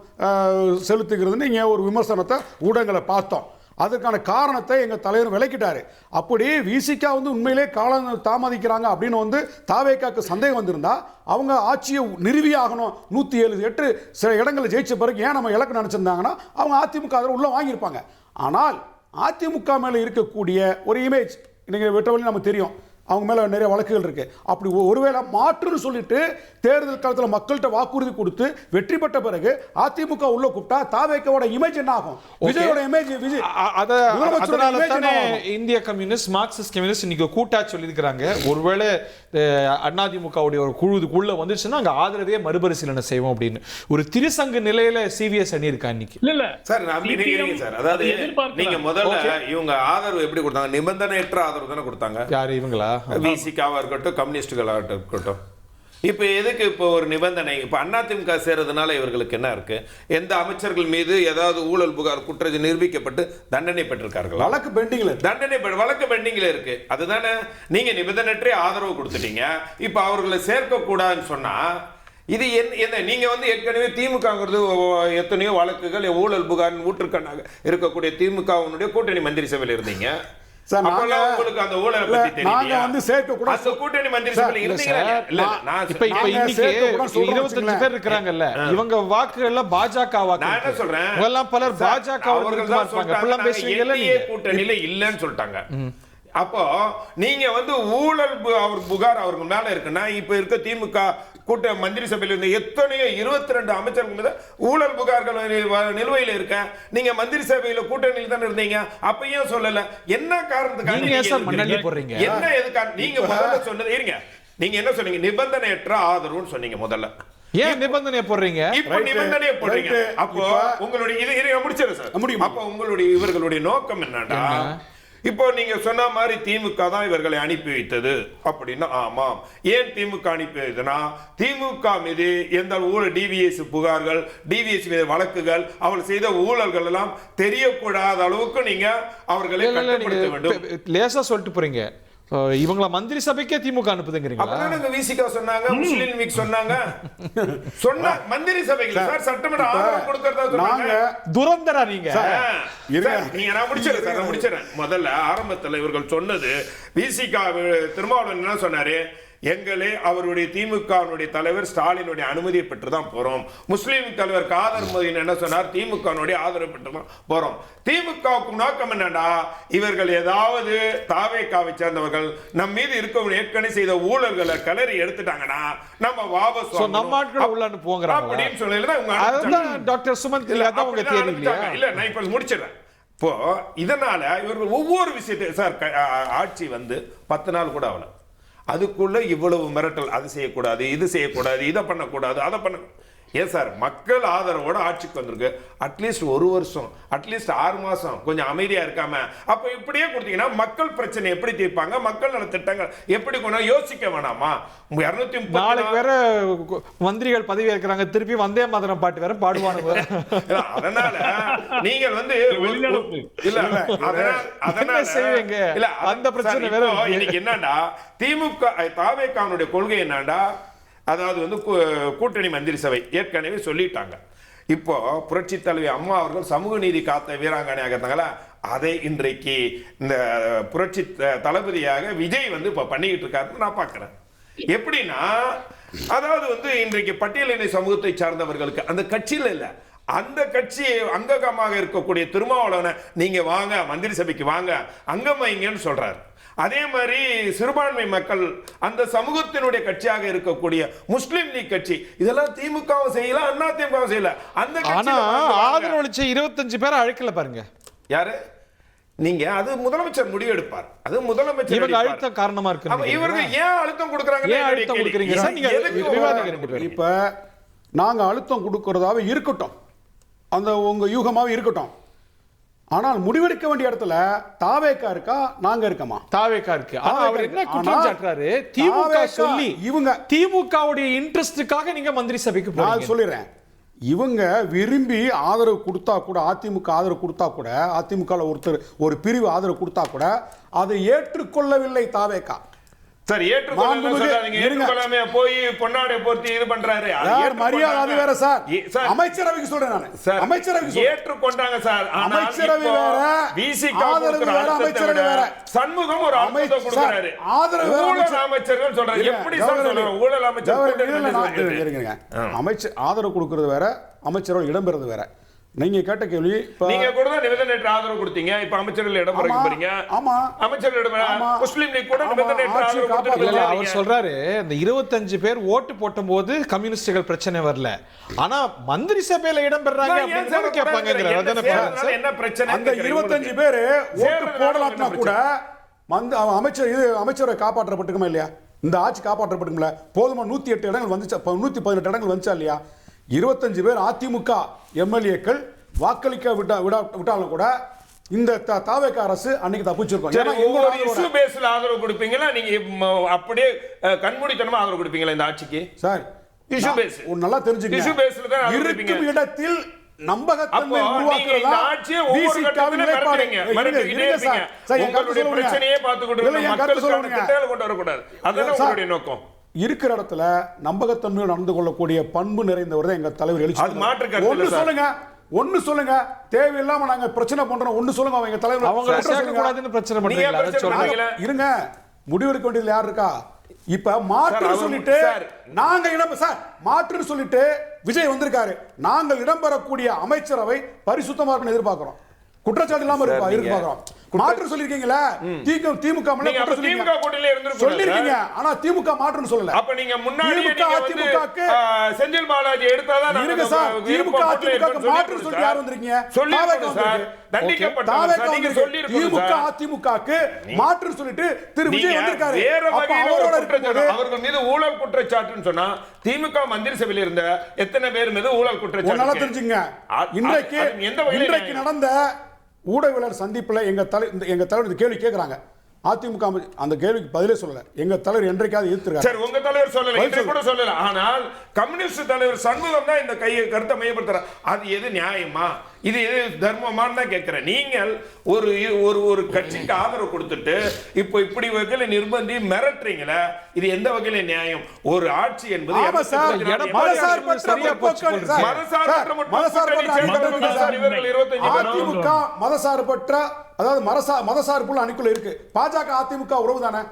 செலுத்துகிறதுன்னு நீங்க ஒரு விமர்சனத்தை ஊடகங்களை பார்த்தோம். அதற்கான காரணத்தை எங்க தலைவர் விளக்கிட்டாரு. அப்படி விசிகா உண்மையிலே காலம் தாமதிக்கிறாங்க அப்படின்னு தாவேக்காக்கு சந்தேகம் வந்திருந்தா அவங்க ஆட்சியை நிறுவியாகணும், 107 சில இடங்களை ஜெயிச்ச பிறகு ஏன் நம்ம இலக்கு நினைச்சிருந்தாங்கன்னா அவங்க அதிமுக ஆதரவு உள்ள வாங்கியிருப்பாங்க. ஆனால் அதிமுக மேல இருக்கக்கூடிய ஒரு இமேஜ் இன்னைக்கு வெட்டவழி நமக்கு தெரியும், அவங்க மேல நிறைய வழக்குகள் இருக்கு. அப்படி ஒருவேளை மாற்றுன்னு சொல்லிட்டு தேர்தல் காலத்தில் மக்கள்கிட்ட வாக்குறுதி கொடுத்து வெற்றி பெற்ற பிறகு அதிமுக உள்ள கூப்பிட்டா தாவேக்காவோட இமேஜ் என்ன ஆகும்? விஜயோட இமேஜ் இந்திய கம்யூனிஸ்ட் மார்க்சிஸ்ட் கம்யூனிஸ்ட் இன்னைக்கு கூட்டா சொல்லியிருக்கிறாங்க, ஒருவேளை அதிமுகவுடைய ஒரு குழுதுக்குள்ள வந்துச்சுன்னா அங்க ஆதரவே மறுபரிசீலனை செய்வோம் அப்படின்னு ஒரு திருசங்க நிலையில சிவிஎஸ் அணி இருக்கா இன்னைக்கு. இல்ல சார், சார் அதாவது நீங்க முதல்ல இவங்க ஆதரவு எப்படி கொடுத்தாங்க? நிபந்தனையற்ற ஆதரவு தானே கொடுத்தாங்க. யாரு இவங்களா? விசிகாவா இருக்கட்டும், கம்யூனிஸ்டுகளா இருக்கட்டும். இப்போ எதுக்கு இப்போ ஒரு நிபந்தனை? இப்போ அதிமுக சேர்றதுனால இவர்களுக்கு என்ன இருக்கு? எந்த அமைச்சர்கள் மீது ஏதாவது ஊழல் புகார் குற்றம் நிரூபிக்கப்பட்டு தண்டனை பெற்றிருக்கார்கள்? வழக்கு பெண்டிங்ல வழக்கு பெண்டிங்ல இருக்கு. அதுதானே நீங்க நிபந்தனையற்ற ஆதரவு கொடுத்துட்டீங்க. இப்போ அவர்களை சேர்க்க கூடாதுன்னு சொன்னா இது என்ன? நீங்க ஏற்கனவே திமுகங்கிறது எத்தனையோ வழக்குகள் ஊழல் புகார் ஊற்றுக்கண்ணாக இருக்கக்கூடிய திமுகவுடைய கூட்டணி மந்திரி சபையில் இருந்தீங்க. உங்களுக்கு அந்த ஊழலை பத்தி தெரியலையா? அந்த கூட்டணி மந்திரி சபையில் இருந்தீங்க. இப்ப இன்னைக்கு 25 பேர் இருக்காங்கல்ல, இவங்க வாக்குகள்ல பாஜக வாக்கு. நான் என்ன சொல்றேன், எல்லாம் பலர் பாஜக கூட்டணியில இல்லன்னு சொல்லிட்டாங்க. அப்போ நீங்க ஊழல் புகார் அவருக்கு மேல இருக்குன்னா இப்ப இருக்க திமுக கூட்ட மந்திரி சபையில் இருந்த எத்தனையோ 22 அமைச்சர்கள் மீது ஊழல் புகார்கள் நிலுவையில் இருக்க. நீங்க மந்திரி சபையில கூட்டணியில் தானே இருந்தீங்க, அப்ப ஏன் சொல்லல? என்ன காரணத்துக்காக? என்ன எதுக்காக நீங்க முதல்ல சொன்னது? இருங்க, நீங்க என்ன சொன்னீங்க? நிபந்தனையற்ற ஆதரவுன்னு சொன்னீங்க முதல்ல. ஏன் நிபந்தனை போடுறீங்க? இப்ப நிபந்தனை போடுறீங்க. அப்போ உங்களுடைய இது முடிச்சது சார். அப்போ உங்களுடைய இவர்களுடைய நோக்கம் என்னடா? இப்போ நீங்க சொன்ன மாதிரி திமுக தான் இவர்களை அனுப்பி வைத்தது அப்படின்னா ஆமாம். ஏன் திமுக அனுப்பி வைத்ததுன்னா திமுக மீது எந்த ஊழல் டிவிஎஸ் புகார்கள், டிவிஎஸ் மீது வழக்குகள், அவர் செய்த ஊழல்கள் எல்லாம் தெரியக்கூடாத அளவுக்கு நீங்க அவர்களை கட்டுப்படுத்த வேண்டும். லேசா சொல்லிட்டு போறீங்க. இவங்கள மந்திரி சபைக்கே திமுக அனுப்புதுங்கிறீங்களா? அப்ப விசிகா சொன்னாங்க, முஸ்லிம் லீக் சொன்னாங்க, மந்திரி சபைக்கு சார் சட்டமன்ற ஆதரவு கொடுக்கறதா சொன்னாங்க. துரந்தரா நீங்க. நான் முடிச்சிடறேன். முதல்ல ஆரம்பத்தில் இவர்கள் சொன்னது விசிகா திருமாவளவன் என்ன சொன்னாரு, எங்களே அவருடைய திமுக தலைவர் ஸ்டாலினுடைய அனுமதியை பெற்று தான் போறோம். முஸ்லீம் தலைவர் காதர் மோதின் என்ன சொன்னார், திமுக ஆதரவு பெற்று தான் போறோம். திமுகவுக்கு நோக்கம் என்னன்னா, இவர்கள் ஏதாவது தாவேகாவை சேர்ந்தவர்கள் நம் மீது இருக்க ஏற்கனவே செய்த ஊழல்களை கலரி எடுத்துட்டாங்கன்னா நம்ம வாபஸ் நம்ம ஆட்களை உள்ள அனுப்புவோங்க அப்படின்னு சொல்லல. டாக்டர் சுமந்த் இல்ல, நான் இப்ப முடிச்சிடறேன். இப்போ இதனால இவர்கள் ஒவ்வொரு விஷயத்தையும் சார் ஆட்சி 10 நாள் கூட ஆகல, அதுக்குள்ள இவ்வளவு மிரட்டல், அது செய்யக்கூடாது, இது செய்யக்கூடாது, இதை பண்ணக்கூடாது, அதை பண்ண. ஏன் சார் மக்கள் ஆதரவோட ஆட்சிக்கு வந்திருக்கு. அட்லீஸ்ட் 1 வருஷம், அட்லீஸ்ட் 6 மாசம் கொஞ்சம் அமைதியா இருக்காம அப்ப இப்படியே கொடுத்தீங்கன்னா மக்கள் பிரச்சனை எப்படி தீர்ப்பாங்க, மக்கள் நல திட்டங்கள் எப்படி கொண்டு யோசிக்க வேணாமா? 230 நாளைக்கு வேற மந்திரிகள் பதவி ஏற்கிறாங்க, திருப்பி வந்தே மாதரம் பாட்டு வேற பாடுவானுங்க. அதனால நீங்கள் இல்ல அதனால செய்வீங்க இல்ல அந்த பிரச்சனை வேற. இன்னைக்கு என்னன்னா திமுக தாவேகாவுடைய கொள்கை என்னன்னா, அதாவது கூட்டணி மந்திரி சபை ஏற்கனவே சொல்லிட்டாங்க. இப்போ புரட்சி தலைவி அம்மா அவர்கள் சமூக நீதி காத்த வீராங்கனையாக இருந்தாங்களா, அதை இன்றைக்கு இந்த புரட்சி தளபதியாக விஜய் இப்ப பண்ணிக்கிட்டு இருக்காருன்னு நான் பார்க்கிறேன். எப்படின்னா, அதாவது இன்றைக்கு பட்டியலின சமூகத்தை சார்ந்தவர்களுக்கு அந்த கட்சியில இல்ல, அந்த கட்சி அங்கமாக இருக்கக்கூடிய திருமாவளவனை நீங்க வாங்க மந்திரி சபைக்கு வாங்க அங்கம் வைங்கன்னு சொல்றாரு. அதே மாதிரி சிறுபான்மை மக்கள் அந்த சமூகத்தினுடைய கட்சியாக இருக்கக்கூடிய முஸ்லிம் லீக் கட்சி, இதெல்லாம் திமுகவும் செய்யல, அண்ணா திமுகவும் செய்யல. அந்த ஆதரவு அளிச்ச 25 பேரை அழைக்கல பாருங்க. யாரு நீங்க? அது முதலமைச்சர் முடிவு எடுப்பார். அது முதலமைச்சர் இவங்க அழுத்தம் காரணமா இருக்கு. இவர்கள் ஏன் அழுத்தம் கொடுக்கறாங்க? ஏன் அழுத்தம் கொடுக்கறீங்க? இப்ப நாங்க அழுத்தம் கொடுக்கறதாவே இருக்கட்டும், அந்த உங்க யூகமாவே இருக்கட்டும். ஆனால் முடிவெடுக்க வேண்டிய இடத்துல தாவேகா இருக்கா, நாங்க இருக்கமா? தாவேகா இருக்கு. ஆனா அவர் என்ன குற்றம் சாட்டுறாரு, திமுக சொல்லி இவங்க திமுகவுடைய இன்ட்ரெஸ்டுக்காக நீங்க மந்திரி சபைக்கு போறீங்க. நான் சொல்லிடுறேன், இவங்க விரும்பி ஆதரவு கொடுத்தா கூட, அதிமுக ஆதரவு கொடுத்தா கூட, அதிமுக ஒரு பிரிவு ஆதரவு கொடுத்தா கூட அதை ஏற்றுக்கொள்ளவில்லை தாவேகா. சார் ஏற்றுக்கொள்ளாம போய் பொன்னாடை போர்த்தி இது பண்றாரு. மரியாதை அது வேற சார். அமைச்சரவைக்கு சொல்றேன் நான். அமைச்சரவைக்கு ஏற்றுக்கொண்டாங்க சார். அமைச்சரவை வேற, ஆதரவு வேற, அமைச்சரவை வேற. சண்முகம் ஒரு அமைச்சர் கொடுக்கிறாரு. ஆதரவு அமைச்சர்கள் சொல்றாரு. எப்படி சொல்றாங்க ஊழல் அமைச்சர்? அமைச்சர் ஆதரவு கொடுக்கிறது வேற, அமைச்சரோட இடம்பெறது வேற. நீங்க கேட்ட கேள்வி, நீங்க கூட தான் நிபந்தனையற்ற ஆதரவு கொடுத்தீங்க. இப்ப அமைச்சர்கள் இடம் பெற போறீங்க. ஆமா, அமைச்சர்கள் இடம் முஸ்லிம் லீக் கூட நிபந்தனையற்ற ஆதரவு கொடுத்தீங்க. அவர் சொல்றாரு, இந்த 25 பேர் ஓட்டு போட்டபோது கம்யூனிஸ்டுகள் பிரச்சனை வரல, ஆனா மந்திரி சபையில இடம் பெறாங்க அப்படின்னு கேட்பாங்க. என்ன பிரச்சனை? அந்த 25 பேர் ஓட்டு போடலாம்னா கூட அமைச்சரை காப்பாற்றப்பட்டுக்குமா இல்லையா? இந்த ஆட்சி காப்பாற்றப்பட்டுக்கும்ல? போதுமா 108 இடங்கள் வந்துச்சு, 118 இடங்கள் வந்துச்சா இல்லையா? 25 பேர் அதிமுக எம்எல்ஏக்கள் வாக்களிக்க விட்டாலும் கூட இந்த தாவேகா அரசு அன்னைக்கு தப்பிச்சிருக்கோம். ஆதரவு கொடுப்பீங்களா? நீங்க அப்படியே கண்மூடித்தனமா ஆதரவு கொடுப்பீங்களா இந்த ஆட்சிக்கு? சார் இஷ்யூ பேஸ் நல்லா தெரிஞ்சுக்கங்க. இருக்கும் இடத்தில் நம்பகத்தன்மை உருவாக்குறதா விசிகாவின் நிலைப்பாடு. பிரச்சனையே பார்த்துக்கிட்டு மக்களுக்கான திட்டங்களை கொண்டு வரக்கூடாது. அதான் உங்களுடைய நோக்கம். இருக்கிற இடத்துல நம்பகத்தன்மையோடு நடந்து கொள்ளக்கூடிய பண்பு நிறைந்தவர் தான் எங்க தலைவர் எழுச்சி. ஒன்னு சொல்லுங்க, தேவையில்லாம நாங்க பிரச்சனை பண்றோம். ஒன்னு சொல்லுங்க, அவங்க தலைவர் இருங்க. முடிவெடுக்க வேண்டியது யார் இருக்கா? இப்ப மாற்று சொல்லிட்டு நாங்க இடம் சார் மாற்று சொல்லிட்டு விஜய் வந்திருக்காரு. நாங்கள் இடம்பெறக்கூடிய அமைச்சரவை பரிசுத்தமா இருக்குன்னு எதிர்பார்க்கிறோம். குற்றச்சாட்டு இல்லாம எதிர்பார்க்கிறோம். மாற்று சொல்லிருக்கீங்களா? திமுக சொல்லிருக்கீங்க, ஆனா திமுக மாற்றுன்னு சொல்லல. அப்ப நீங்க முன்னாடி செந்தில் பாலாஜி எடுத்தாதான் இருங்க சார். திமுக அதிமுக மாற்று சொல்லி யார் வந்திருக்கீங்க? திமுக அதிமுகக்கு மாற்று சொல்லிட்டு திரு விஜய் வந்திருக்காரு. அவர்கள் மீது ஊழல் குற்றச்சாட்டுன்னு சொன்னா திமுக மந்திரி சபையில் இருந்த எத்தனை பேர் மீது ஊழல் குற்றச்சாட்டு? நல்லா தெரிஞ்சுங்க. இன்றைக்கு நடந்த ஊடகவியலாளர் சந்திப்பில் எங்க தலைவர் இந்த கேள்வி கேட்குறாங்க. அதிமுக அந்த கேள்விக்கு பதிலே சொல்லல. எங்க தலைவர் என்றைக்காவது எதிர்த்திருக்காரு. சரி, உங்க தலைவர் சொல்லல, இன்றைக்கு கூட சொல்லல. ஆனால் கம்யூனிஸ்ட் தலைவர் சண்முகம் தான் இந்த கருத்தை மையப்படுத்துறார். அது எது நியாயமா, இது எது தர்மமான்னு தான் கேட்கிறேன். நீங்கள் ஒரு ஒரு கட்சிக்கு ஆதரவு கொடுத்துட்டு இப்போ இப்படி வகையில நிர்பந்தி மிரட்டுறீங்களே, இது எந்த வகையில நியாயம்? ஒரு ஆட்சி என்பது அதிமுக மதசார்பற்ற, அதாவது மதசார்புள்ள அணிக்குள்ள இருக்கு. பாஜக அதிமுக உறவு தானே?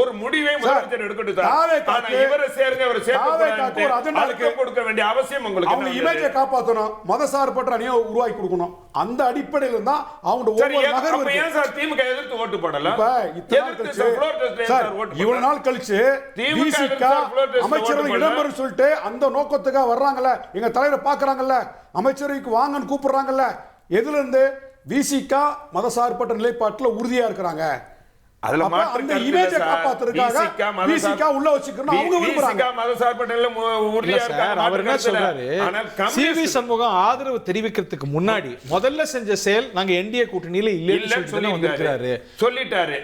ஒரு முடிவை முதலமைச்சர் எடுக்கட்டும் சார். இவரை சேர்ந்து அவர் சேர்த்து கொடுக்க வேண்டிய அவசியம் உங்களுக்கு. அவங்க இமேஜை காப்பாற்றணும், மதசார்பற்ற அணியை உருவாக்கி கொடுக்கணும். அந்த அடிப்படையில் தான் அவங்க ஏன் சார் திமுக எதிர்த்து ஓட்டு போடல? இவ்வளவு நாள் கழிச்சு அமைச்சர்கள் இடம்பெறும் சொல்லிட்டு அந்த நோக்கத்துக்காக வர்றாங்கல்ல, எங்க தலைவரை பாக்குறாங்கல்ல, அமைச்சரவைக்கு வாங்கன்னு கூப்பிடுறாங்கல்ல. எதுல இருந்து? விசிக மதசார்பற்ற நிலைப்பாட்டில் உறுதியா இருக்கிறாங்க. அதுல அந்த இமேஜை காப்பாத்துறதுக்காக விசிக உள்ள வச்சுக்கணும் அவங்க விரும்புறாங்க. அவர் என்ன சொல்றாரு, சிவி சண்முகம் ஆதரவு தெரிவிக்கிறதுக்கு முன்னாடி முதல்ல செஞ்ச செயல் நாங்க என்டிஏ கூட்டணியில இல்லைன்னு சொல்லிட்டாரு.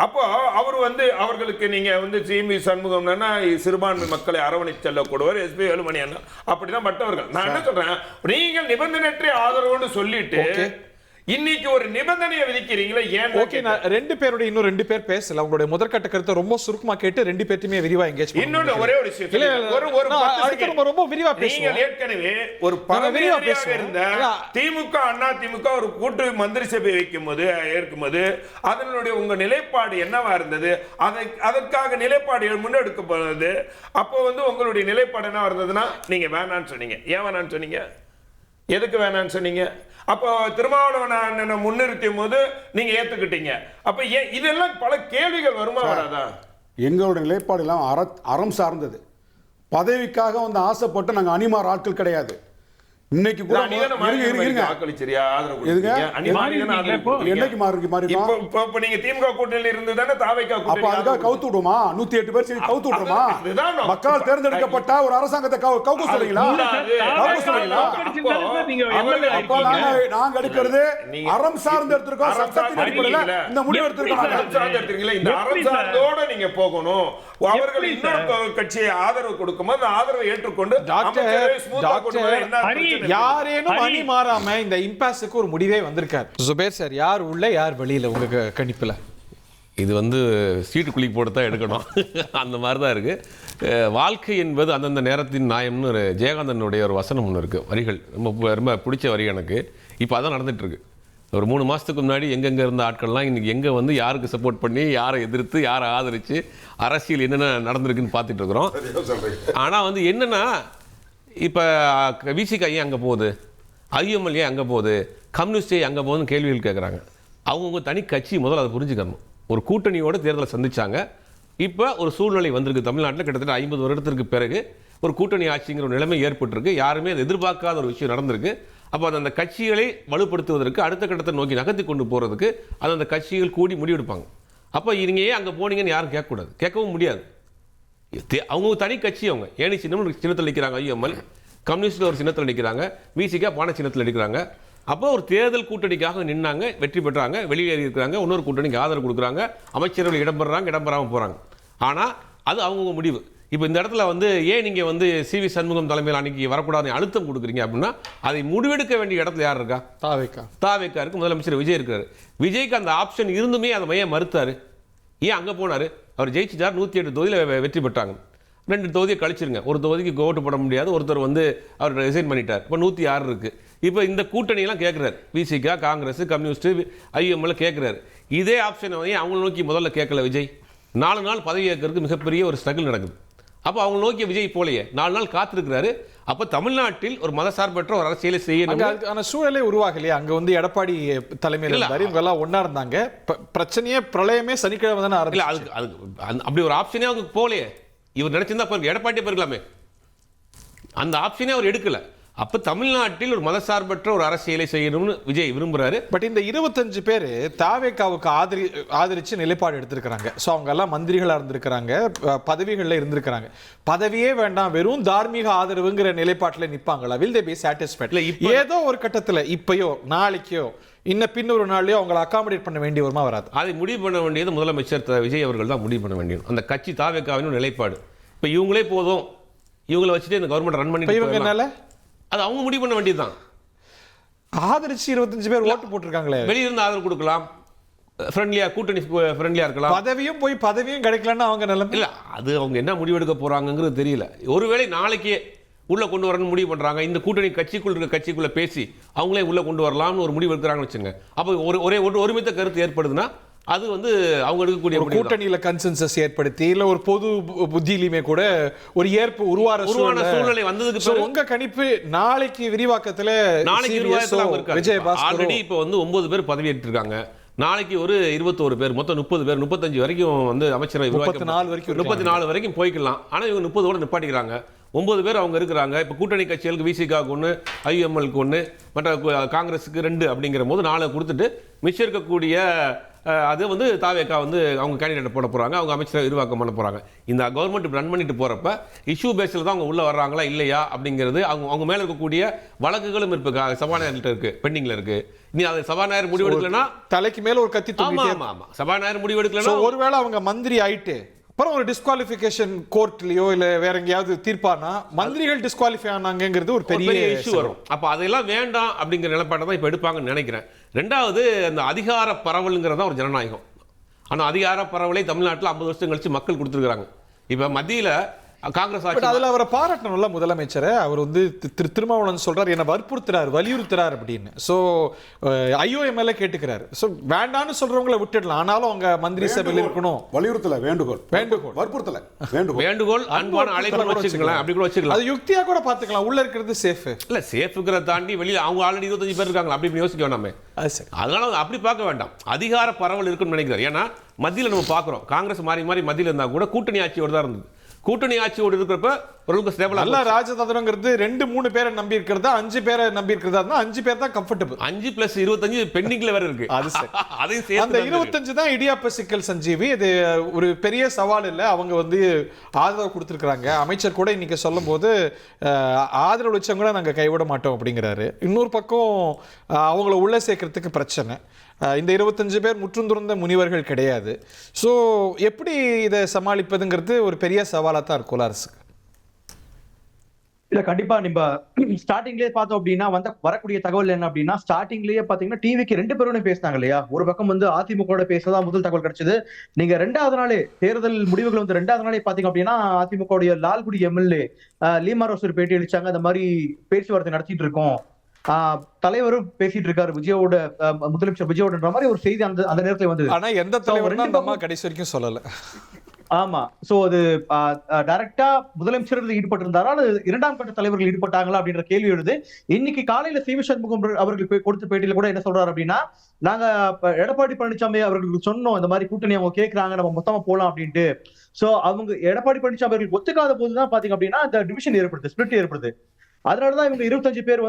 அப்போ அவர் அவர்களுக்கு நீங்க சிவி சண்முகம்னா சிறுபான்மை மக்களை அரவணைத்து செல்லக்கூடவர், எஸ்பி வேலுமணி அண்ணா அப்படிதான் மற்றவர்கள். நான் என்ன சொல்றேன், நீங்கள் நிபந்தனையற்ற ஆதரவுன்னு சொல்லிட்டு இன்னைக்கு ஒரு நிபந்தனையை விதிக்கிறீங்களா? ஏன்? ஓகே, நான் ரெண்டு பேரோட இன்னும் ரெண்டு பேர் பேசல. உங்களுடைய முதற்கட்ட கருத்தை ரொம்ப சுருக்கமா கேட்டு ரெண்டு பேர்த்தையுமே விரிவா எங்கேஜ் பண்ணுங்க. இன்னொரு ஒரே ஒரு விஷயம், ரொம்ப விரிவா பேசுங்க. நீங்க ஏற்கனவே ஒரு பரவியாக இருந்த திமுக அண்ணா திமுக ஒரு கூட்டு மந்திரி சபை ஏற்கும்போது அதனுடைய உங்க நிலைப்பாடு என்னவா இருந்தது? அதற்காக நிலைப்பாடு முன்னெடுக்கப்படுது. அப்போ உங்களுடைய நிலைப்பாடு என்ன இருந்ததுன்னா நீங்க வேணான்னு சொன்னீங்க. ஏன் வேணான்னு சொன்னீங்க? எதுக்கு வேணான்னு சொன்னீங்க? அப்போ திருமாவளவன் முன்னிறுத்தும் போது நீங்க ஏத்துக்கிட்டீங்க. அப்ப இதெல்லாம் பல கேள்விகள் வருமா வராதா? எங்களுடைய நிலைப்பாடு எல்லாம் அறம் சார்ந்தது. பதவிக்காக ஆசைப்பட்டு நாங்க அணிமார் ஆட்கள் கிடையாது. இன்னைக்கு கூட என்னைக்கு மாறி இப்ப நீங்க திமுக கூட்டணியில் இருந்து தானே தாவைக்கா அப்ப அதுக்காக கவுத்து விடுமா? 108 பேர் சரி கவுத்து விடுமா? மக்களால் தேர்ந்தெடுக்கப்பட்ட ஒரு அரசாங்கத்தை கவுக்க சொல்றீங்களா? நாங்க எடுக்கிறது அறம் சார்ந்து எடுத்திருக்கோம். சட்டத்தின் அடிப்படையில் இந்த முடிவு எடுத்திருக்கோம். இந்த அறம் சார்ந்தோட நீங்க போகணும். அவர்கள் இன்னொரு கட்சியை ஆதரவு கொடுக்கும்போது ஆதரவை ஏற்றுக்கொண்டு யாரேனும் அணி மாறாம இந்த இம்பாஸுக்கு ஒரு முடிவே வந்திருக்காரு. சுபேர் சார், யார் உள்ள யார் வெளியில உங்க கணிப்புல? இது சீட்டு குழி போட்டு தான் எடுக்கணும். அந்த மாதிரி தான் இருக்கு. வாழ்க்கை என்பது அந்தந்த நேரத்தின் நியாயம்னு ஒரு ஜெயகாந்தனுடைய ஒரு வசனம் ஒன்று இருக்கு. வரிகள் ரொம்ப ரொம்ப பிடிச்ச வரி எனக்கு. இப்போ அதான் நடந்துட்டு இருக்கு. ஒரு 3 மாதத்துக்கு முன்னாடி எங்கெங்கே இருந்த ஆட்கள்லாம் இன்றைக்கி எங்கே யாருக்கு சப்போர்ட் பண்ணி, யாரை எதிர்த்து, யாரை ஆதரித்து அரசியல் என்னென்ன நடந்திருக்குன்னு பார்த்துட்டு இருக்கிறோம். ஆனால் என்னென்னா, இப்போ விசிக ஏன் அங்கே போகுது, ஐஎம்எல் ஏன் அங்கே போகுது, கம்யூனிஸ்டே அங்கே போகுதுன்னு கேள்விகள் கேட்குறாங்க. அவங்கவுங்க தனி கட்சி முதல்ல அதை புரிஞ்சுக்கணும். ஒரு கூட்டணியோட தேர்தலை சந்திச்சாங்க. இப்போ ஒரு சூழ்நிலை வந்திருக்கு தமிழ்நாட்டில். கிட்டத்தட்ட 50 வருடத்திற்கு பிறகு ஒரு கூட்டணி ஆட்சிங்கிற ஒரு நிலைமை ஏற்பட்டிருக்கு. யாருமே அதை எதிர்பார்க்காத ஒரு விஷயம் நடந்திருக்கு. அப்போ அந்த கட்சிகளை வலுப்படுத்துவதற்கு, அடுத்த கட்டத்தை நோக்கி நகர்த்தி கொண்டு போகிறதுக்கு அந்த கட்சிகள் கூடி முடிவெடுப்பாங்க. அப்போ நீங்க ஏன் அங்கே போனீங்கன்னு யாரும் கேட்கக்கூடாது, கேட்கவும் முடியாது. அவங்க தனி கட்சி. அவங்க ஏனி சின்னத்தில் நிற்கிறாங்க, ஐஎம்எல் கம்யூனிஸ்டில் ஒரு சின்னத்தில் நிற்கிறாங்க, விசிக பானை சின்னத்தில் நிற்கிறாங்க. அப்போ ஒரு தேர்தல் கூட்டணிக்காக நின்னாங்க, வெற்றி பெற்றாங்க, வெளியேறி இருக்கிறாங்க, இன்னொரு கூட்டணிக்கு ஆதரவு கொடுக்குறாங்க, அமைச்சர்கள் இடம்பெறாங்க, இடம்பெறாமல் போகிறாங்க. ஆனால் அது அவங்கவுங்க முடிவு. இப்போ இந்த இடத்துல ஏன் நீங்கள் சிவி சண்முகம் தலைமையில் அன்னைக்கு வரக்கூடாதுன்னு அழுத்தம் கொடுக்குறீங்க அப்படின்னா, அதை முடிவெடுக்க வேண்டிய இடத்துல யார் இருக்கா? தாவேக்கா இருக்கு, முதலமைச்சர் விஜய் இருக்காரு. விஜய்க்கு அந்த ஆப்ஷன் இருந்துமே அதை ஏன் மறுத்தாரு? ஏன் அங்கே போனார்? அவர் ஜெயிச்சிட்டார், 108 தொகுதியில் வெற்றி பெற்றாங்க. 2 தொகுதியை கழிச்சிருங்க, ஒரு தொகுதிக்கு ஓட்டு போட முடியாது, ஒருத்தர் அவர் ரிசைன் பண்ணிட்டார். இப்போ 106 இருக்கு. இப்போ இந்த கூட்டணியெல்லாம் கேட்குறாரு, விசிகா, காங்கிரஸ், கம்யூனிஸ்ட், ஐஎம்எல் கேட்குறாரு. இதே ஆப்ஷனை அவங்கள நோக்கி முதல்ல கேட்கல விஜய். 4 நாள் பதவி ஏற்கிறதுக்கு மிகப்பெரிய ஒரு ஸ்ட்ரகிள் நடக்குது. அப்போ அவங்க நோக்கிய விஜய் போலையே 4 நாள் காத்திருக்கிறாரு. அப்போ தமிழ்நாட்டில் ஒரு மதசார்பற்ற ஒரு அரசியலை செய்யணும். சூழலே உருவாகலையே. அங்கே எடப்பாடி தலைமையில் இருந்தார், இவங்க எல்லாம் ஒன்னா இருந்தாங்க. பிரச்சனையே பிரளயமே சனிக்கிழமை தானே ஆரம்பிச்சு. அதுக்கு அப்படி ஒரு ஆப்ஷனே அவங்க போலையே. இவர் நினைச்சிருந்தா எடப்பாடியே போயிருக்கலாமே. அந்த ஆப்ஷனே அவர் எடுக்கல. அப்போ தமிழ்நாட்டில் ஒரு மதசார்பற்ற ஒரு அரசியலை செய்யணும்னு விஜய் விரும்புகிறாரு. பட் இந்த 25 பேர் தாவேக்காவுக்கு ஆதரிச்சு நிலைப்பாடு எடுத்திருக்கிறாங்க. ஸோ அவங்க எல்லாம் மந்திரிகளாக இருந்திருக்கிறாங்க, பதவிகளில் இருந்திருக்கிறாங்க. பதவியே வேண்டாம், வெறும் தார்மீக ஆதரவுங்கிற நிலைப்பாட்டில் நிற்பாங்களா? Will they be satisfied? ஏதோ ஒரு கட்டத்தில் இப்பயோ நாளைக்கோ இன்னொரு நாள்லயோ அவங்களை அகாமடேட் பண்ண வேண்டிய வருமா வராது? அதை முடிவு பண்ண வேண்டியது முதலமைச்சர் விஜய் அவர்கள் தான் முடிவு பண்ண வேண்டியது. அந்த கட்சி தாவேக்காவின் நிலைப்பாடு. இப்போ இவங்களே போதும், இவங்களை வச்சுட்டு இந்த கவர்மெண்ட் ரன் பண்ணி இவங்க என்னால அது அவங்க முடிவு பண்ண வேண்டியதுதான். ஆதரிச்சு 25 பேர் ஓட்டு போட்டிருக்காங்களே, வெளியிருந்து ஆதரவு கொடுக்கலாம், ஃப்ரெண்ட்லியா கூட்டணி ஃப்ரெண்ட்லியா இருக்கலாம். பதவியும் கிடைக்கலன்னா அவங்க நிலைமை இல்ல, அது அவங்க என்ன முடிவெடுக்க போறாங்கிறது தெரியல. ஒருவேளை நாளைக்கே உள்ள கொண்டு வரணும்னு முடிவு பண்றாங்க, இந்த கூட்டணி கட்சிக்குள்ள பேசி அவங்களே உள்ள கொண்டு வரலாம்னு ஒரு முடிவு எடுக்கிறாங்கன்னு வச்சுங்க. அப்போ ஒருமித்த கருத்து ஏற்படுதுன்னா அது அவங்க எடுக்கக்கூடிய கூட்டணியில கன்சென்சஸ் ஏற்படுத்தி இல்ல ஒரு பொது புத்தியிலுமே கூட ஒரு ஏற்பு உருவான சூழ்நிலை வந்ததுக்கு பிறகு உங்க கணிப்பு நாளைக்கு விரிவாக்கத்துல ஆல்ரெடி இப்போ 9 பேர் பதவி ஏற்றிருக்காங்க. நாளைக்கு ஒரு 21 பேர், மொத்தம் 30 பேர், 35 வரைக்கும் அமைச்சரவை 34 வரைக்கும் போய்க்கலாம். ஆனா இவங்க 30 நிப்பாட்டிக்கிறாங்க. 9 பேர் அவங்க இருக்கிறாங்க. இப்போ கூட்டணி கட்சிகளுக்கு விசிகாவுக்கு 1, ஐஎம்எல்க்கு 1, மற்ற காங்கிரஸுக்கு 2 அப்படிங்கிற போது 4 கொடுத்துட்டு மிச்சம் இருக்கக்கூடிய அது தாவேக்கா அவங்க கேண்டிடேட் போட போறாங்க, அவங்க அமைச்சரை விரிவாக்கம் பண்ண போறாங்க. இந்த கவர்மெண்ட் ரன் பண்ணிட்டு போறப்ப இஷ்யூ பேஸில் தான் அவங்க உள்ள வர்றாங்களா இல்லையா அப்படிங்கிறது அவங்க மேல இருக்கக்கூடிய வழக்குகளும் இருக்கு, சபாநாயகர்கிட்ட இருக்கு, பெண்டிங்ல இருக்கு. நீ அதை சபாநாயகர் முடிவெடுக்கலன்னா தலைக்கு மேல ஒரு கத்தி தூக்கிட்டே. ஆமா, சபாநாயகர் முடிவெடுக்கலன்னா ஒருவேளை அவங்க மந்திரி ஆயிட்டு அப்புறம் ஒரு டிஸ்குவாலிஃபிகேஷன் கோர்ட்லயோ இல்ல வேற எங்கேயாவது தீர்ப்பானா மந்திரிகள் டிஸ்குவாலிஃபை ஆனாங்கிறது ஒரு பெரிய இஷ்யூ வரும். அப்ப அதெல்லாம் வேண்டாம் அப்படிங்கிற நிலைப்பாட்டை தான் இப்ப எடுப்பாங்கன்னு நினைக்கிறேன். ரெண்டாவது, அந்த அதிகார பரவல்ங்கிறதா ஒரு ஜனநாயகம். ஆனா அதிகார பரவலை தமிழ்நாட்டில் 50 வருஷம் கழிச்சு மக்கள் கொடுத்துருக்காங்க. இப்ப மத்தியில காங்கிரஸ் ஆட்சி, அதுல அவரை பாராட்டணும்ல முதலமைச்சரை. அவர் திருமாவளவன் சொல்றாரு, என்ன வலியுறுத்துறாரு அப்படின்னு. சோ ஐஓஎம்எல்ஏ கேட்டுக்கிறாரு. சோ வேண்டான்னு சொல்றவங்களை விட்டுடலாம், ஆனாலும் அவங்க மந்திரி சபையில் இருக்கணும். வலியுறுத்தல, வேண்டுகோள் வற்புறுத்தல, வேண்டுகோள் அன்பான அழைப்பு வச்சுக்கலாம், அப்படி கூட வச்சுக்கலாம். அது யுக்தியா கூட பாத்துக்கலாம். உள்ள இருக்கிறது சேஃப் இல்ல, சேஃப்ங்கிறத தாண்டி வெளியில அவங்க ஆல்ரெடி 25 பேர் இருக்காங்க, அப்படி யோசிக்க வேண்டாமே. அதனால அப்படி பார்க்க வேண்டாம், அதிகார பரவல் இருக்குன்னு நினைக்கிறார். ஏன்னா மத்தியில் நம்ம பார்க்கிறோம், காங்கிரஸ் மாறி மாறி மத்தியில் இருந்தா கூட கூட்டணி ஆட்சியோடு தான் இருந்தது. கூட்டணி ஆட்சியோடு இருக்கிறப்ப ஒரு ஸ்டேபிள் அல்ல. ராஜதந்திரங்கிறது 2-3 பேரை நம்பி இருக்கிறதா 5 பேரை நம்பி இருக்கிறதா 5 பேர் தான் கம்ஃபர்டபிள். 5 + 25 பெண்டிங்ல வேற இருக்கு. அது சரி, அதையும் சேர்த்து அந்த 25 தான் இடியாப்ப சிக்கல் சஞ்சீவி. இது ஒரு பெரிய சவால் இல்லை. அவங்க ஆதரவு கொடுத்துருக்காங்க. அமைச்சர் கூட இன்னைக்கு சொல்லும் போது ஆதரவு வச்சவங்க கூட நாங்கள் கைவிட மாட்டோம் அப்படிங்கிறாரு. இன்னொரு பக்கம் அவங்கள உள்ள சேர்க்கறதுக்கு பிரச்சனை. இந்த 25 பேர் முற்றும் துறந்த முனிவர்கள் கிடையாது. ஸோ எப்படி இதை சமாளிப்பதுங்கிறது ஒரு பெரிய சவாலாக தான் இருக்கும் அரசுக்கு. இல்ல கண்டிப்பா நம்ம ஸ்டார்டிங்லயே பார்த்தோம் அப்படின்னா வரக்கூடிய தகவல் என்ன அப்படின்னா, ஸ்டார்டிங்லயே பாத்தீங்கன்னா டிவிக்கு 2 பேரும் பேசினாங்க இல்லையா. ஒரு பக்கம் அதிமுக பேசதான் முதல் தகவல் கிடைச்சது. நீங்க 2வது நாளே தேர்தல் முடிவுகள் 2வது நாளே பாத்தீங்க அப்படின்னா AIADMK Lalgudi MLA Lima rose ஒரு பேட்டி அளிச்சாங்க. அந்த மாதிரி பேச்சுவார்த்தை நடத்திட்டு இருக்கோம், தலைவரும் பேசிட்டு இருக்காரு விஜயோட, முதலமைச்சர் விஜயோட மாதிரி ஒரு செய்தி அந்த நேரத்துல வந்தது. ஆனா எந்த தலைவரும் கடைசி வரைக்கும் சொல்லல. ஆமா, சோ அது டைரக்டா முதலமைச்சர் ஈடுபட்டு இருந்தாரா, 2ஆம் கட்ட தலைவர்கள் ஈடுபட்டாங்களா அப்படின்ற கேள்வி எழுது. இன்னைக்கு காலையில சி.வி. சண்முகம் அவர்கள் கொடுத்த பேட்டியில கூட என்ன சொல்றாரு அப்படின்னா, நாங்க எடப்பாடி பழனிசாமி அவர்களுக்கு சொன்னோம் இந்த மாதிரி கூட்டணி அவங்க கேட்கறாங்க, நம்ம மொத்தமா போலாம் அப்படின்ட்டு. சோ அவங்க எடப்பாடி பழனிசாமி அவர்கள் ஒத்துக்காத போதுதான் பாத்தீங்க அப்படின்னா இந்த டிவிஷன் ஏற்படுது, ஸ்பிளிட் ஏற்படுது. அதனாலதான் இவங்க 25 பேர்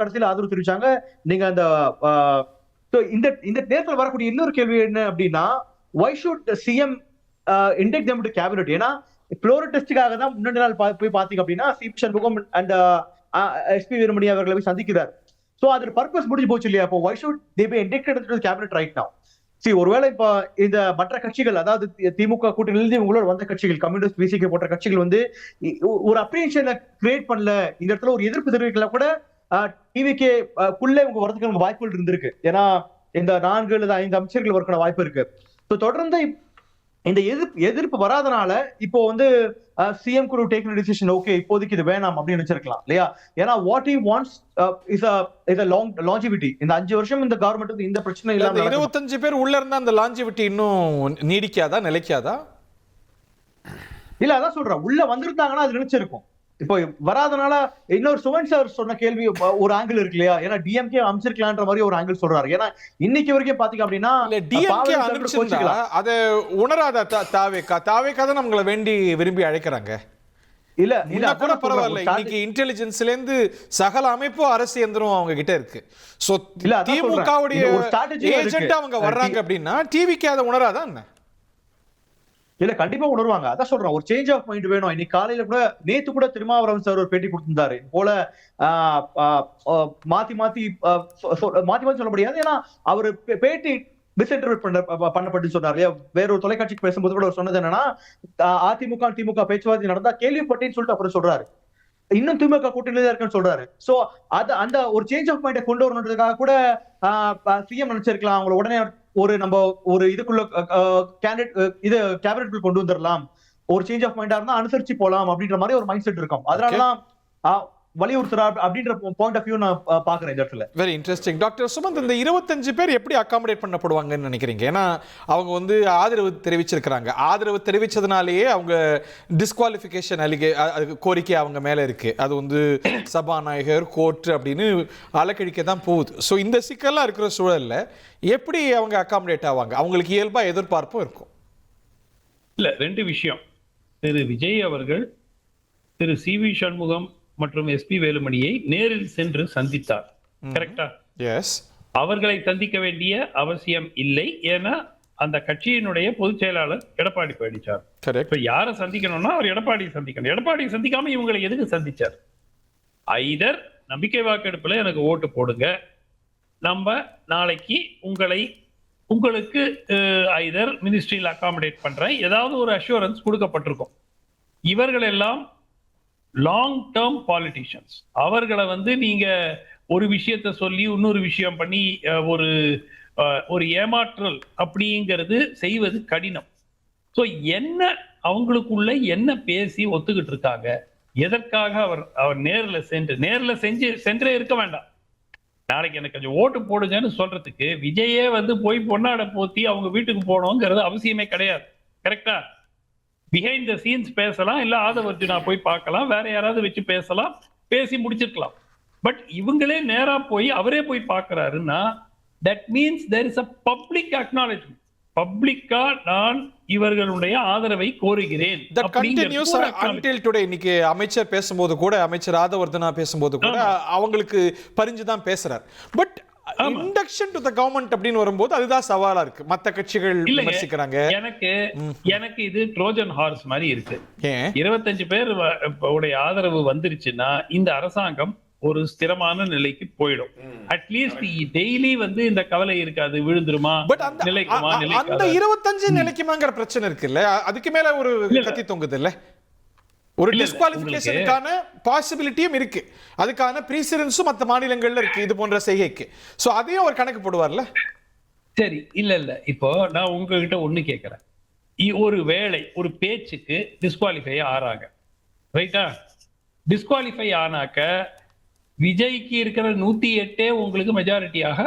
கடைசியில ஆதரவு தெரிவிச்சாங்க. நீங்க அந்த இந்த நேரத்தில் வரக்கூடிய இன்னொரு கேள்வி என்ன அப்படின்னா, why should CM indict them to cabinet? ஏன்னா ஃப்ளோர் டெஸ்டுக்காக தான் முன்னாடி நாள் போய் பாத்தீங்க அப்படின்னா CV. Shanmugam and S P. Veeramani அவர்களை போய் சந்திக்கிறார். சோ அதோட பர்பஸ் முடிஞ்சு போச்சு இல்லையா. அப்போ why should they be indicted to the cabinet right now? ஒருவேளை இப்ப இந்த மற்ற கட்சிகள், அதாவது திமுக கூட்டணியிலிருந்து இவங்களோட வந்த கட்சிகள், கம்யூனிஸ்ட், விசிகே போன்ற கட்சிகள் ஒரு அப்ரிஹென்ஷனை கிரியேட் பண்ணல, இந்த இடத்துல ஒரு எதிர்ப்பு தெரிவிக்கல கூட டிவிகே குள்ள இவங்க வரதுக்கு வாய்ப்புகள் இருந்திருக்கு. ஏன்னா இந்த 4 அல்லது 5 அமைச்சர்கள் வரக்கான வாய்ப்பு இருக்கு. தொடர்ந்து இந்த எதிர்ப்பு வராதனால இப்போ சிஎம் குடு டேக் டிசிஷன், ஓகே இப்போதைக்கு இது வேணாம் அப்படின்னு நினைச்சிருக்கலாம் இல்லையா. ஏன்னா what he wants is a longevity. இந்த 5 வருஷம் இந்த கவர்மெண்ட் இந்த பிரச்சனை இல்லாம 25 பேர் உள்ள இருந்தா அந்த longevity இன்னும் நீடிக்காதா, நிலைக்காதா? இல்ல அதான் சொல்றேன், உள்ள வந்திருந்தாங்கன்னா அது நினைச்சிருக்கும். இப்போ வராதனால இன்னொரு சுவன் சார் சொன்ன கேள்வி ஒரு ஆங்கிள் இருக்கு இல்லையா. ஏன்னா டிஎம்கே அமைச்சிருக்கலான்ற மாதிரி ஒரு ஆங்கிள் சொல்றாரு. ஏன்னா இன்னைக்கு வரைக்கும் பாத்தீங்க அப்படின்னா டிஎம்கே அமைச்சிருந்தா அதை உணராத தாவேக்கா தான் நம்மளை வேண்டி விரும்பி அழைக்கிறாங்க. இல்ல முன்ன கூட அதான் பரவாயில்ல, சொல்றேன். இன்னைக்கு இன்டெலிஜென்ஸ்ல இருந்து சகல அமைப்பு அரசு இயந்திரம் அவங்க கிட்ட இருக்கு. சோ இல்ல, அதான் சொல்றேன். திமுகவுடைய இது ஒரு strategy இருக்கு. ஏஜென்ட் அவங்க வர்றாங்க அப்படின்னா டிவிக்கு அதை உணராதான் என்ன? இல்ல கண்டிப்பா உணர்வாங்க. அதான் சொல்றேன், ஒரு சேஞ்ச் ஆஃப் மைண்ட் வேணும். இன்னைக்கு காலையில கூட, நேத்து கூட திருமாவளவன் சார் ஒரு பேட்டி கொடுத்திருந்தாரு. இது போல மாத்தி மாத்தி சொல்ல முடியாது. ஏன்னா அவரு பேட்டி மிஸ்இன்டர்பிரட் பண்ணப்பட்டு சொன்னார் இல்லையா? வேற ஒரு தொலைக்காட்சிக்கு பேசும்போது கூட அவர் சொன்னது என்னன்னா, அதிமுக திமுக பேச்சுவார்த்தை நடந்தா கேள்விப்பட்டேன்னு சொல்லிட்டு அப்புறம் சொல்றாரு, இன்னும் திமுக கூட்டணியில தான் இருக்குன்னு சொல்றாரு. சோ அந்த ஒரு சேஞ்ச் ஆஃப் மைண்டை கொண்டு வரணுன்றதுக்காக கூட சிஎம் நினைச்சிருக்கலாம், அவங்கள உடனே நம்ம ஒரு இதுக்குள்ள இது கேபினெட் கொண்டு வந்துடலாம், ஒரு சேஞ்ச் ஆஃப் மைண்டா இருந்தா அனுசரிச்சு போலாம் அப்படின்ற மாதிரி ஒரு மைண்ட் செட் இருக்கும். அதனாலதான் வலியுறுத்துறா அப்படின்ற பாயிண்ட் ஆஃப் வியூ நான் பாக்குறேன் இந்த இடத்துல. Very interesting. டாக்டர் சுமந்த், இந்த 25 பேர் எப்படி அகாமடேட் பண்ணப்படுவாங்கன்னு நினைக்கிறீங்க? ஏன்னா அவங்க வந்து ஆதரவு தெரிவிச்சிருக்கிறாங்க. ஆதரவு தெரிவிச்சதுனாலேயே அவங்க டிஸ்குவாலிஃபிகேஷன் கோரிக்கை அவங்க மேல இருக்கு. அது வந்து சபாநாயகர், கோர்ட் அப்படின்னு அலக்கழிக்க தான் போகுது. ஸோ இந்த சிக்கல்லாம் இருக்கிற சூழல்ல எப்படி அவங்க அகாமடேட் ஆவாங்க? அவங்களுக்கு இயல்பா எதிர்பார்ப்பும் இருக்கும். இல்ல, ரெண்டு விஷயம். திரு விஜய் அவர்கள் திரு சி.வி. சண்முகம் மற்றும் எஸ்பி வேலுமணியை நேரில் சென்று சந்தித்தார். கரெக்டா? எஸ். அவர்களை சந்திக்க வேண்டிய அவசியம் இல்லை. ஏன்னா அந்த கட்சியினுடைய பொதுச் செயலாளர் எடப்பாடி பழனிசாமி. இப்ப யாரை சந்திக்கணும்னா அவர் எடப்பாடி சந்திக்கணும். எடப்பாடி சந்திக்காம இவங்களை எதுக்கு சந்திச்சார்? ஐதர் நம்பிக்கை வாக்கெடுப்புல எனக்கு ஓட்டு போடுங்க, நம்ம நாளைக்கு உங்களுக்கு ஐதர் மினிஸ்ட்ரியில் அகாமடேட் பண்றேன், ஏதாவது ஒரு அஷூரன்ஸ் கொடுக்கப்பட்டிருக்கும். இவர்கள் எல்லாம் லாங் டேர்ம் பாலிட்டிஷியன்ஸ். அவர்களை வந்து நீங்க ஒரு விஷயத்தை சொல்லி இன்னொரு விஷயம் பண்ணி ஒரு ஏமாற்றல் அப்படிங்கிறது செய்வது கடினம். ஸோ என்ன அவங்களுக்குள்ள என்ன பேசி ஒத்துக்கிட்டு இருக்காங்க, எதற்காக அவர் நேரில் சென்றே இருக்க வேண்டாம். நாளைக்கு எனக்கு கொஞ்சம் ஓட்டு போடுங்கன்னு சொல்றதுக்கு விஜயே வந்து போய் பொன்னாடை போத்தி அவங்க வீட்டுக்கு போகணுங்கிறது அவசியமே கிடையாது. கரெக்டா? பிஹைண்ட் த சீன்ஸ் பேசலாம், இல்ல ஆதவர்ஜுனா போய் பார்க்கலாம், வேற யாராவது வச்சு பேசலாம், பேசி முடிச்சிருக்கலாம். பட் இவங்களே நேரா போய் அவரே போய் பார்க்கறாருன்னா that means there is a public acknowledgement. பப்ளிக்கா நான் இவர்களுடைய ஆதரவை கோருகிறேன். இன்னைக்கு அமைச்சர் பேசும்போது கூட, அமைச்சர் ஆதவர்ஜுனா பேசும்போது கூட அவங்களுக்கு பரிஞ்சுதான் பேசுறார். But induction to the government அப்படின்னு வரும்போது அதுதான் சவாலா இருக்கு. மத்த கட்சிகள் விமர்சிக்கிறாங்க. எனக்கு இது ட்ரோஜன் ஹார்ஸ் மாதிரி இருக்கு. 25 பேர் உடைய ஆதரவு வந்துருச்சுன்னா இந்த அரசாங்கம் ஒரு ஸ்திரமான நிலைக்கு போயிடும். அட்லீஸ்ட் டெய்லி வந்து இந்த கவலை இருக்காது, விழுந்துருமா நிலைக்குமா, அந்த 25 நிலைக்குமாங்கிற பிரச்சனை இருக்குல்ல, அதுக்கு மேல ஒரு கத்தி தொங்குது இல்ல. ஒரு டிஸ்குவாலிஃபிகேஷனுக்கான பாசிபிலிட்டியும் இருக்கு, அதுக்கான பிரீசிடன்ஸும் மற்ற மாநிலங்கள்ல இருக்கு இது போன்ற செய்கைக்கு. சோ அதையும் ஒரு கணக்கு போடுவார்ல. சரி, இல்ல இப்போ நான் உங்ககிட்ட ஒண்ணு கேட்கிறேன். ஒரு வேளை ஒரு பேச்சுக்கு டிஸ்குவாலிஃபை ஆறாங்க, ரைட்டா? டிஸ்குவாலிஃபை ஆனாக்க விஜய்க்கு இருக்கிற 108 உங்களுக்கு மெஜாரிட்டியாக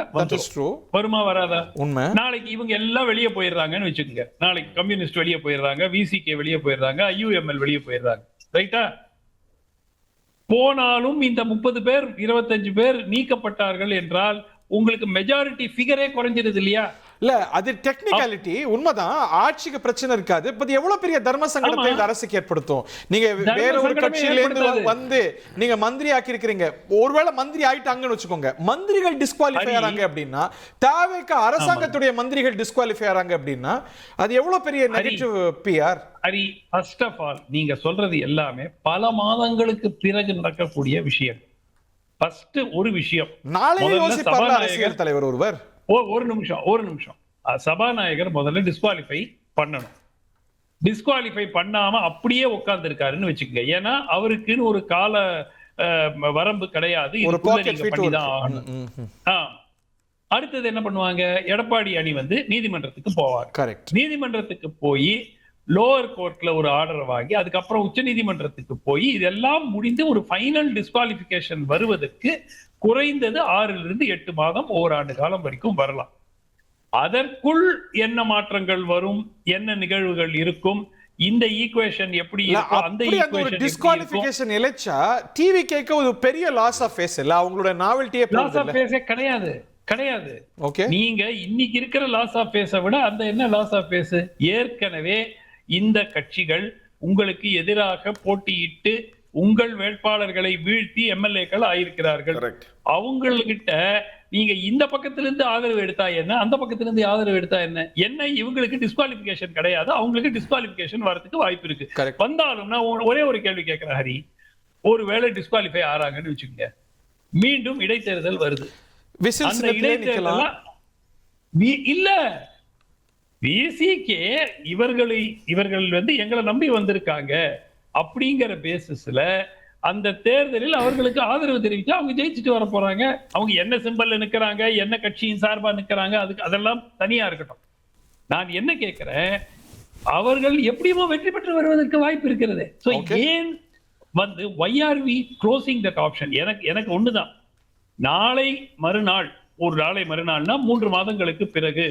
வருமா வராதா? உண்மை. நாளைக்கு இவங்க எல்லாம் வெளியே போயிடுறாங்கன்னு வச்சுக்கோங்க. நாளைக்கு கம்யூனிஸ்ட் வெளியே போயிடுறாங்க, விசிகே வெளியே போயிடுறாங்க, IUML வெளியே போயிடுறாங்க, ரைட்டா? போனாலும் இந்த 30 பேர் 25 பேர் நீக்கப்பட்டார்கள் என்றால் உங்களுக்கு மெஜாரிட்டி ஃபிகரே குறைஞ்சிருது இல்லையா? இல்ல, அது டெக்னிக்காலிட்டி. உண்மைதான், ஆட்சிக்கு பிரச்சனை இருக்காது. பட் எவ்வளவு பெரிய தர்ம சங்கடத்தை இந்த அரசுக்கு ஏற்படுத்தும். நீங்க வேற ஒரு கட்சியில இருந்து வந்து நீங்க மந்திரி ஆக்கி இருக்கிறீங்க, ஒருவேளை மந்திரி ஆயிட்டாங்கன்னு வச்சுக்கோங்க, மந்திரிகள் டிஸ்குவாலிஃபை ஆறாங்க அப்படின்னா, தேவைக்கு அரசாங்கத்துடைய மந்திரிகள் டிஸ்குவாலிஃபை ஆறாங்க அப்படின்னா அது எவ்வளவு பெரிய negative PR. Hari, first of all நீங்க சொல்றது எல்லாமே பல மாதங்களுக்கு பிறகு நடக்கக்கூடிய விஷயம். ஃபர்ஸ்ட் ஒரு விஷயம், நாளையே யோசிப்பார்ல அரசியல் தலைவர் ஒருவர். ஒரு நிமிஷம். சபாநாயகர் முதல்ல டிஸ்குவாலிஃபை பண்ணணும். டிஸ்குவாலிஃபை பண்ணாம அப்படியே உட்கார்ந்து இருக்காருன்னு வச்சுக்கோங்க. ஏன்னா அவருக்குன்னு ஒரு கால வரம்பு கிடையாது. அடுத்தது என்ன பண்ணுவாங்க? எடப்பாடி அணி வந்து நீதிமன்றத்துக்கு போவாங்க. நீதிமன்றத்துக்கு போய் லோவர் கோர்ட்ல ஒரு ஆர்டர் வாங்கி அதுக்கப்புறம் உச்ச நீதிமன்றத்துக்கு போய் இதெல்லாம் முடிந்து ஒரு ஃபைனல் டிஸ்குவாலிஃபிகேஷன் வருவதற்கு குறைந்தது 6 to 8 மாதம், ஓராண்டு காலம் வரைக்கும் வரலாம். அதற்குள் என்ன மாற்றங்கள் வரும், என்ன நிகழ்வுகள் இருக்கும், இந்த ஈக்குவேஷன் எப்படி இருக்கும், அந்த ஈக்குவேஷன் டிஸ்குவாலிஃபிகேஷன் எலெக்ஷா டிவிகேக்கு ஒரு பெரிய லாஸ் ஆஃப் ஃபேஸ் இல்ல, அவங்களோட நாவல்ட்டியே லாஸ் ஆஃப் ஃபேஸே கிடையாது. ஓகே, நீங்க இன்னைக்கு இருக்கிற லாஸ் ஆஃப் ஃபேஸை விட அந்த என்ன லாஸ் ஆஃப் ஃபேஸ்? ஏற்கனவே இந்த கட்சிகள் உங்களுக்கு எதிராக போட்டியிட்டு உங்கள் வேட்பாளர்களை வீழ்த்தி எம்எல்ஏக்கள் ஆயிருக்கிறார்கள். அவங்ககிட்ட நீங்க இந்த பக்கத்திலிருந்து ஆதரவு எடுத்தா என்ன, அந்த பக்கத்திலிருந்து ஆதரவு எடுத்தா என்ன இவங்களுக்கு டிஸ்குவாலிபிகேஷன் கிடையாது, அவங்களுக்கு டிஸ்குவாலிபிகேஷன் வரதுக்கு வாய்ப்பு இருக்கு. வந்தாலும் நான் ஒரே ஒரு கேள்வி கேட்கிறேன் ஹரி, ஒருவேளை டிஸ்குவாலிஃபை ஆறாங்கன்னு வச்சுக்கோங்க, மீண்டும் இடைத்தேர்தல் வருது, அந்த இடைத்தேர்தல் இல்ல விசிகே இவர்கள் வந்து எங்களை நம்பி வந்திருக்காங்க அப்படிங்கிற பேசிஸ்ல அந்த தேர்தலில் அவர்களுக்கு ஆதரவு தெரிவிச்சா அவங்க ஜெயிச்சுட்டு வர போறாங்க. அவங்க என்ன சிம்பல்ல நிக்கிறாங்க, என்ன கட்சியின் சார்பா நிக்கிறாங்க, அதெல்லாம் தனியா இருக்கட்டும். நான் என்ன கேட்கிறேன், அவர்கள் எப்படியுமோ வெற்றி பெற்று வருவதற்கு வாய்ப்பு இருக்கிறது. ஏன் வந்து why are we closing that option? எனக்கு ஒண்ணுதான், நாளை மறுநாள் 3 மாதங்களுக்கு பிறகு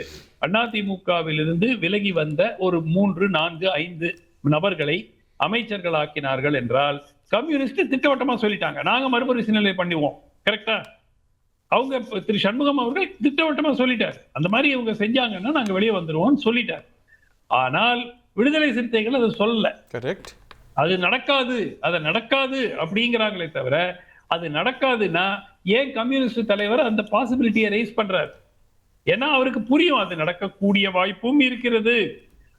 அதிமுகவிலிருந்து விலகி வந்த ஒரு 3, 4, 5 நபர்களை அமைச்சர்களாக்கினார்கள் என்றால் கம்யூனிஸ்ட் திட்டவட்டமா சொல்லிட்டாங்க, நாங்க மறுபரிசீலனை பண்ணுவோம். கரெக்டா? அவங்க திரு சண்முகம் அவர்கள் திட்டவட்டமா சொல்லிட்டார், அந்த மாதிரி இவங்க செஞ்சாங்கன்னா நாங்க வெளியே வந்துருவோம் சொல்லிட்டார். ஆனால் விடுதலை சிறுத்தைகள் அதை சொல்லல. கரெக்ட். அது நடக்காது அப்படிங்கிறாங்களே தவிர, அது நடக்காதுன்னா ஏன் கம்யூனிஸ்ட் தலைவர் அந்த பாசிபிலிட்டியை ரைஸ் பண்றாரு? ஏன்னா அவருக்கு புரியும் அது நடக்கக்கூடிய வாய்ப்பும் இருக்கிறது,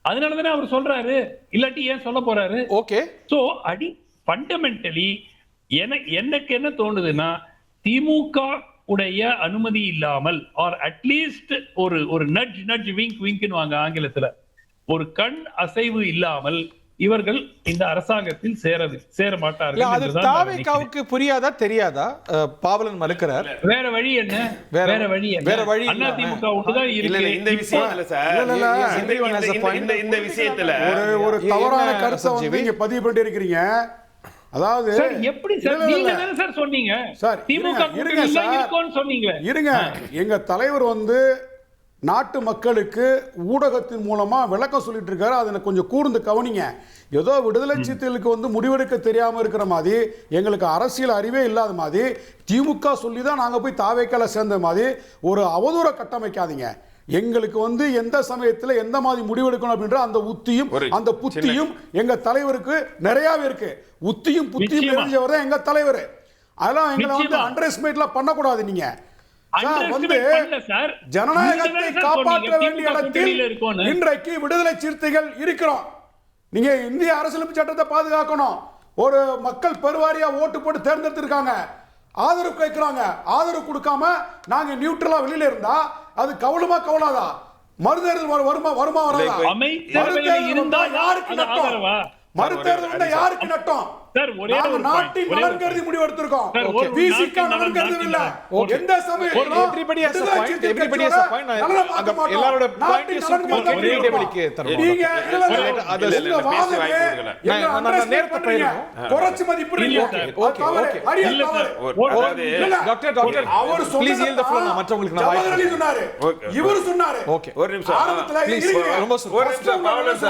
அதனாலதானே அவர் சொல்றாரு. இல்லாட்டி ஏன் சொல்ல போறாரு? ஓகே. சோ ஃபண்டமெண்டலி எனக்கு என்ன தோணுதுன்னா, திமுக உடைய அனுமதி இல்லாமல் ஆர் அட்லீஸ்ட் ஒரு நட்ஜ் விங்க்னு வாங்க ஆங்கிலத்துல, ஒரு கண் அசைவு இல்லாமல் இவர்கள் இந்த அரசாங்கத்தில் சேர மாட்டார்கள். அது தாவேகாவுக்கு புரியாதா தெரியாதா? பாவலன் மறுக்கிறார். வேற வழி என்ன? அதிமுக ஒன்றுதான் இருக்கு. இந்த விஷயத்துல சார், இந்த விஷயத்துல ஒரு தவறான கருத்தை வந்து நீங்க பதிவு பண்ணிட்டு இருக்கிறீங்க. அதாவது எப்படி சார் நீங்க தான சார் சொன்னீங்க சார், திமுக இருக்குன்னு சொன்னீங்க. இருங்க, எங்க தலைவர் வந்து நாட்டு மக்களுக்கு ஊடகத்தின் மூலமா விளக்கம் சொல்லிட்டு இருக்காரு, அதை கொஞ்சம் கூர்ந்து கவனிங்க. ஏதோ விடுதலை சிறுத்தைகளுக்கு வந்து முடிவெடுக்க தெரியாம இருக்கிற மாதிரி, எங்களுக்கு அரசியல் அறிவே இல்லாத மாதிரி, திமுக சொல்லி தான் நாங்க போய் தாவேக்கால சேர்ந்த மாதிரி ஒரு அவதூற கட்டமைக்காதீங்க. எங்களுக்கு வந்து எந்த சமயத்தில் எந்த மாதிரி முடிவெடுக்கணும் அப்படின்ற அந்த உத்தியும் அந்த புத்தியும் எங்க தலைவருக்கு நிறையவே இருக்கு. உத்தியும் புத்தியும் தெரிஞ்சவர் தான் எங்க தலைவர். அதெல்லாம் எங்களை வந்து அண்டர் எஸ்டிமேட்லாம் பண்ணக்கூடாது. நீங்க வந்து ஜனநாயகத்தை காப்பாற்ற வேண்டிய இடத்தில் இன்றைக்கு விடுதலை சிறுத்தைகள் இருக்கிறோம். நீங்க இந்திய அரசியலமைப்பு சட்டத்தை பாதுகாக்கணும். ஒரு மக்கள் பெருவாரியா ஓட்டு போட்டு தேர்ந்தெடுத்திருக்காங்க, ஆதரவு கேட்கிறாங்க. ஆதரவு கொடுக்காம நாங்க நியூட்ரலா வெளியில இருந்தா அது கவலாதா? மறுதேர்தல் வருமா வராதா? யாருக்கு நட்டம்? மறுதேர்தல் யாருக்கு நட்டம்? நாட்டின் நலன் கருதி முடிவெடுத்திருக்கோம். விசிக நலன் கருதி இல்ல. எந்த சமயத்திலும் everybody has a point. எல்லாரோட பாயிண்ட் ஒரே டேபிளுக்கு தரணும். நீங்க அத சொல்ல வாதமே நான் நேரத்தை போயிடுறோம். குறைச்சு மதிப்பிடுறீங்க. ஓகே இல்ல டாக்டர் அவர் ப்ளீஸ் yield the floor. நான் மற்றவங்களுக்கு நான் வாய்ப்பு சொன்னாரு, இவர் சொன்னாரு. ஓகே ஒரு நிமிஷம் ஆரம்பத்துல ரொம்ப ஒரு நிமிஷம் பாவலன்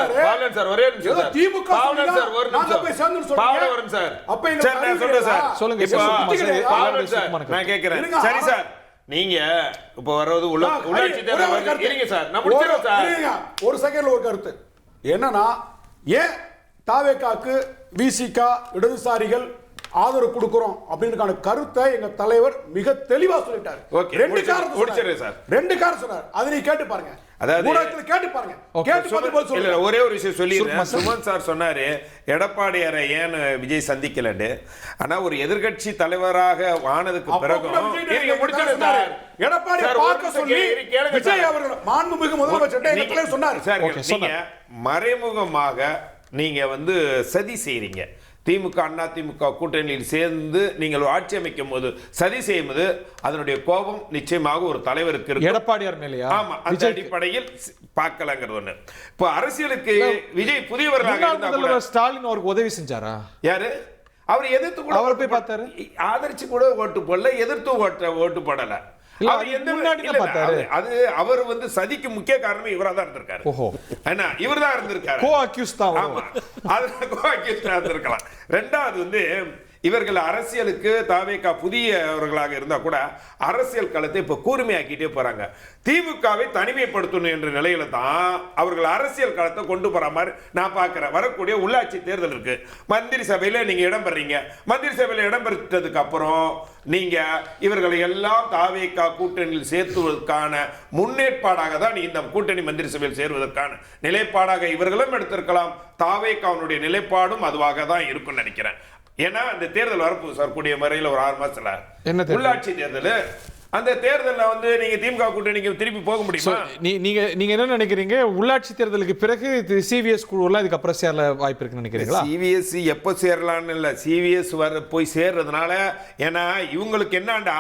சார் ஒரே நிமிஷம் சார். திமுக பாவலன் சார் ஒரு நிமிஷம் போய் சேர்ந்து சொல்றீங்க சார். அப்ப சார் நான் சொல்றேன் சார், சொல்லுங்க சார். நான் கேக்குறேன். சரி சார், நீங்க இப்ப வரது உள்ளாட்சி தேர்தல் இருங்க சார், நான் முடிச்சிரோம் சார். ஒரு செகண்ட்ல ஒரு கருத்து என்னன்னா, ஏன் தாவேகாக்கு விசிக இடதுசாரிகள் ஆதரவு கொடுக்கிறோம் அப்படின்றதுக்கான கருத்தை எங்க தலைவர் மிக தெளிவா சொல்லிட்டார். ரெண்டு காரணம் சொன்னார், அதை நீ கேட்டு பாருங்க. அதாவது கேட்டு பாருங்க, ஒரே ஒரு விஷயம் சொல்லி சுமன் சார் சொன்னாரு, எடப்பாடியாரை ஏன் விஜய் சந்திக்கலன்னு. ஆனா ஒரு எதிர்கட்சி தலைவராக ஆனதுக்கு பிறகு எடப்பாடி பார்க்க சொல்லி விஜய் அவர்கள் மாண்புமிகு முதலமைச்சர் சொன்னார். நீங்க மறைமுகமாக நீங்க வந்து சதி செய்றீங்க. திமுக அண்ணா திமுக கூட்டணியில் சேர்ந்து நீங்கள் ஆட்சி அமைக்கும் போது சதி செய்யும்போது அதனுடைய கோபம் நிச்சயமாக ஒரு தலைவருக்கு இருக்கு. எடப்பாடியார் மேலயா? ஆமா, அந்த அடிப்படையில் பார்க்கலாங்கிறது ஒண்ணு. இப்போ அரசியலுக்கு விஜய் புதியவராக இருந்தா ஸ்டாலின் அவருக்கு உதவி செஞ்சாரா? யாரு? அவர் எதிர்த்து கூட அவர் போய் பார்த்தாரு, ஆதரிச்சு கூட ஓட்டு போடல, எதிர்த்து ஓட்டு போடல. அது அவர் வந்து சதிக்கு முக்கிய காரணம் இவரா தான் இருந்திருக்காரு. ஏன்னா இவர் தான் இருந்திருக்காரு. கோ அக்யூஸ் தான். ஆமா, அது கோ அக்யூஸ் தான் இருந்திருக்கலாம். ரெண்டாவது வந்து இவர்கள் அரசியலுக்கு தாவேகா புதியவர்களாக இருந்தா கூட அரசியல் களத்தை இப்ப கூர்மையாக்கிட்டே போறாங்க. திமுகவை தனிமைப்படுத்தணும் என்ற நிலையில தான் அவர்கள் அரசியல் களத்தை கொண்டு போற மாதிரி நான் பார்க்கிறேன். வரக்கூடிய உள்ளாட்சி தேர்தல் இருக்கு, மந்திரி சபையில நீங்க இடம் பெறீங்க. மந்திரி சபையில இடம் பெற்றதுக்கு அப்புறம் நீங்க இவர்களை எல்லாம் தாவேகா கூட்டணியில் சேர்த்துவதற்கான முன்னேற்பாடாக தான் இந்த கூட்டணி மந்திரி சபையில் சேருவதற்கான நிலைப்பாடாக இவர்களும் எடுத்திருக்கலாம். தாவேகாவுடைய நிலைப்பாடும் அதுவாக தான் இருக்கும்னு நினைக்கிறேன். ஏன்னா இந்த தேர்தல் வரப்போகுது சார், கூடிய முறையில் ஒரு 6 மாசத்துல உள்ளாட்சி தேர்தல். அந்த தேர்தலில் வந்து நீங்க திமுக கூட்டணிக்கு திருப்பி போக முடியுமா? நீங்க என்ன நினைக்கிறீங்க? உள்ளாட்சி தேர்தலுக்கு பிறகு சிவிஎஸ் குழுவெல்லாம் இதுக்கப்புறம் சேர வாய்ப்பு இருக்குன்னு நினைக்கிறீங்களா? சிவிஎஸ் எப்போ சேரலான்னு இல்லை, சிவிஎஸ் போய் சேர்றதுனால. ஏன்னா இவங்களுக்கு என்னண்டா,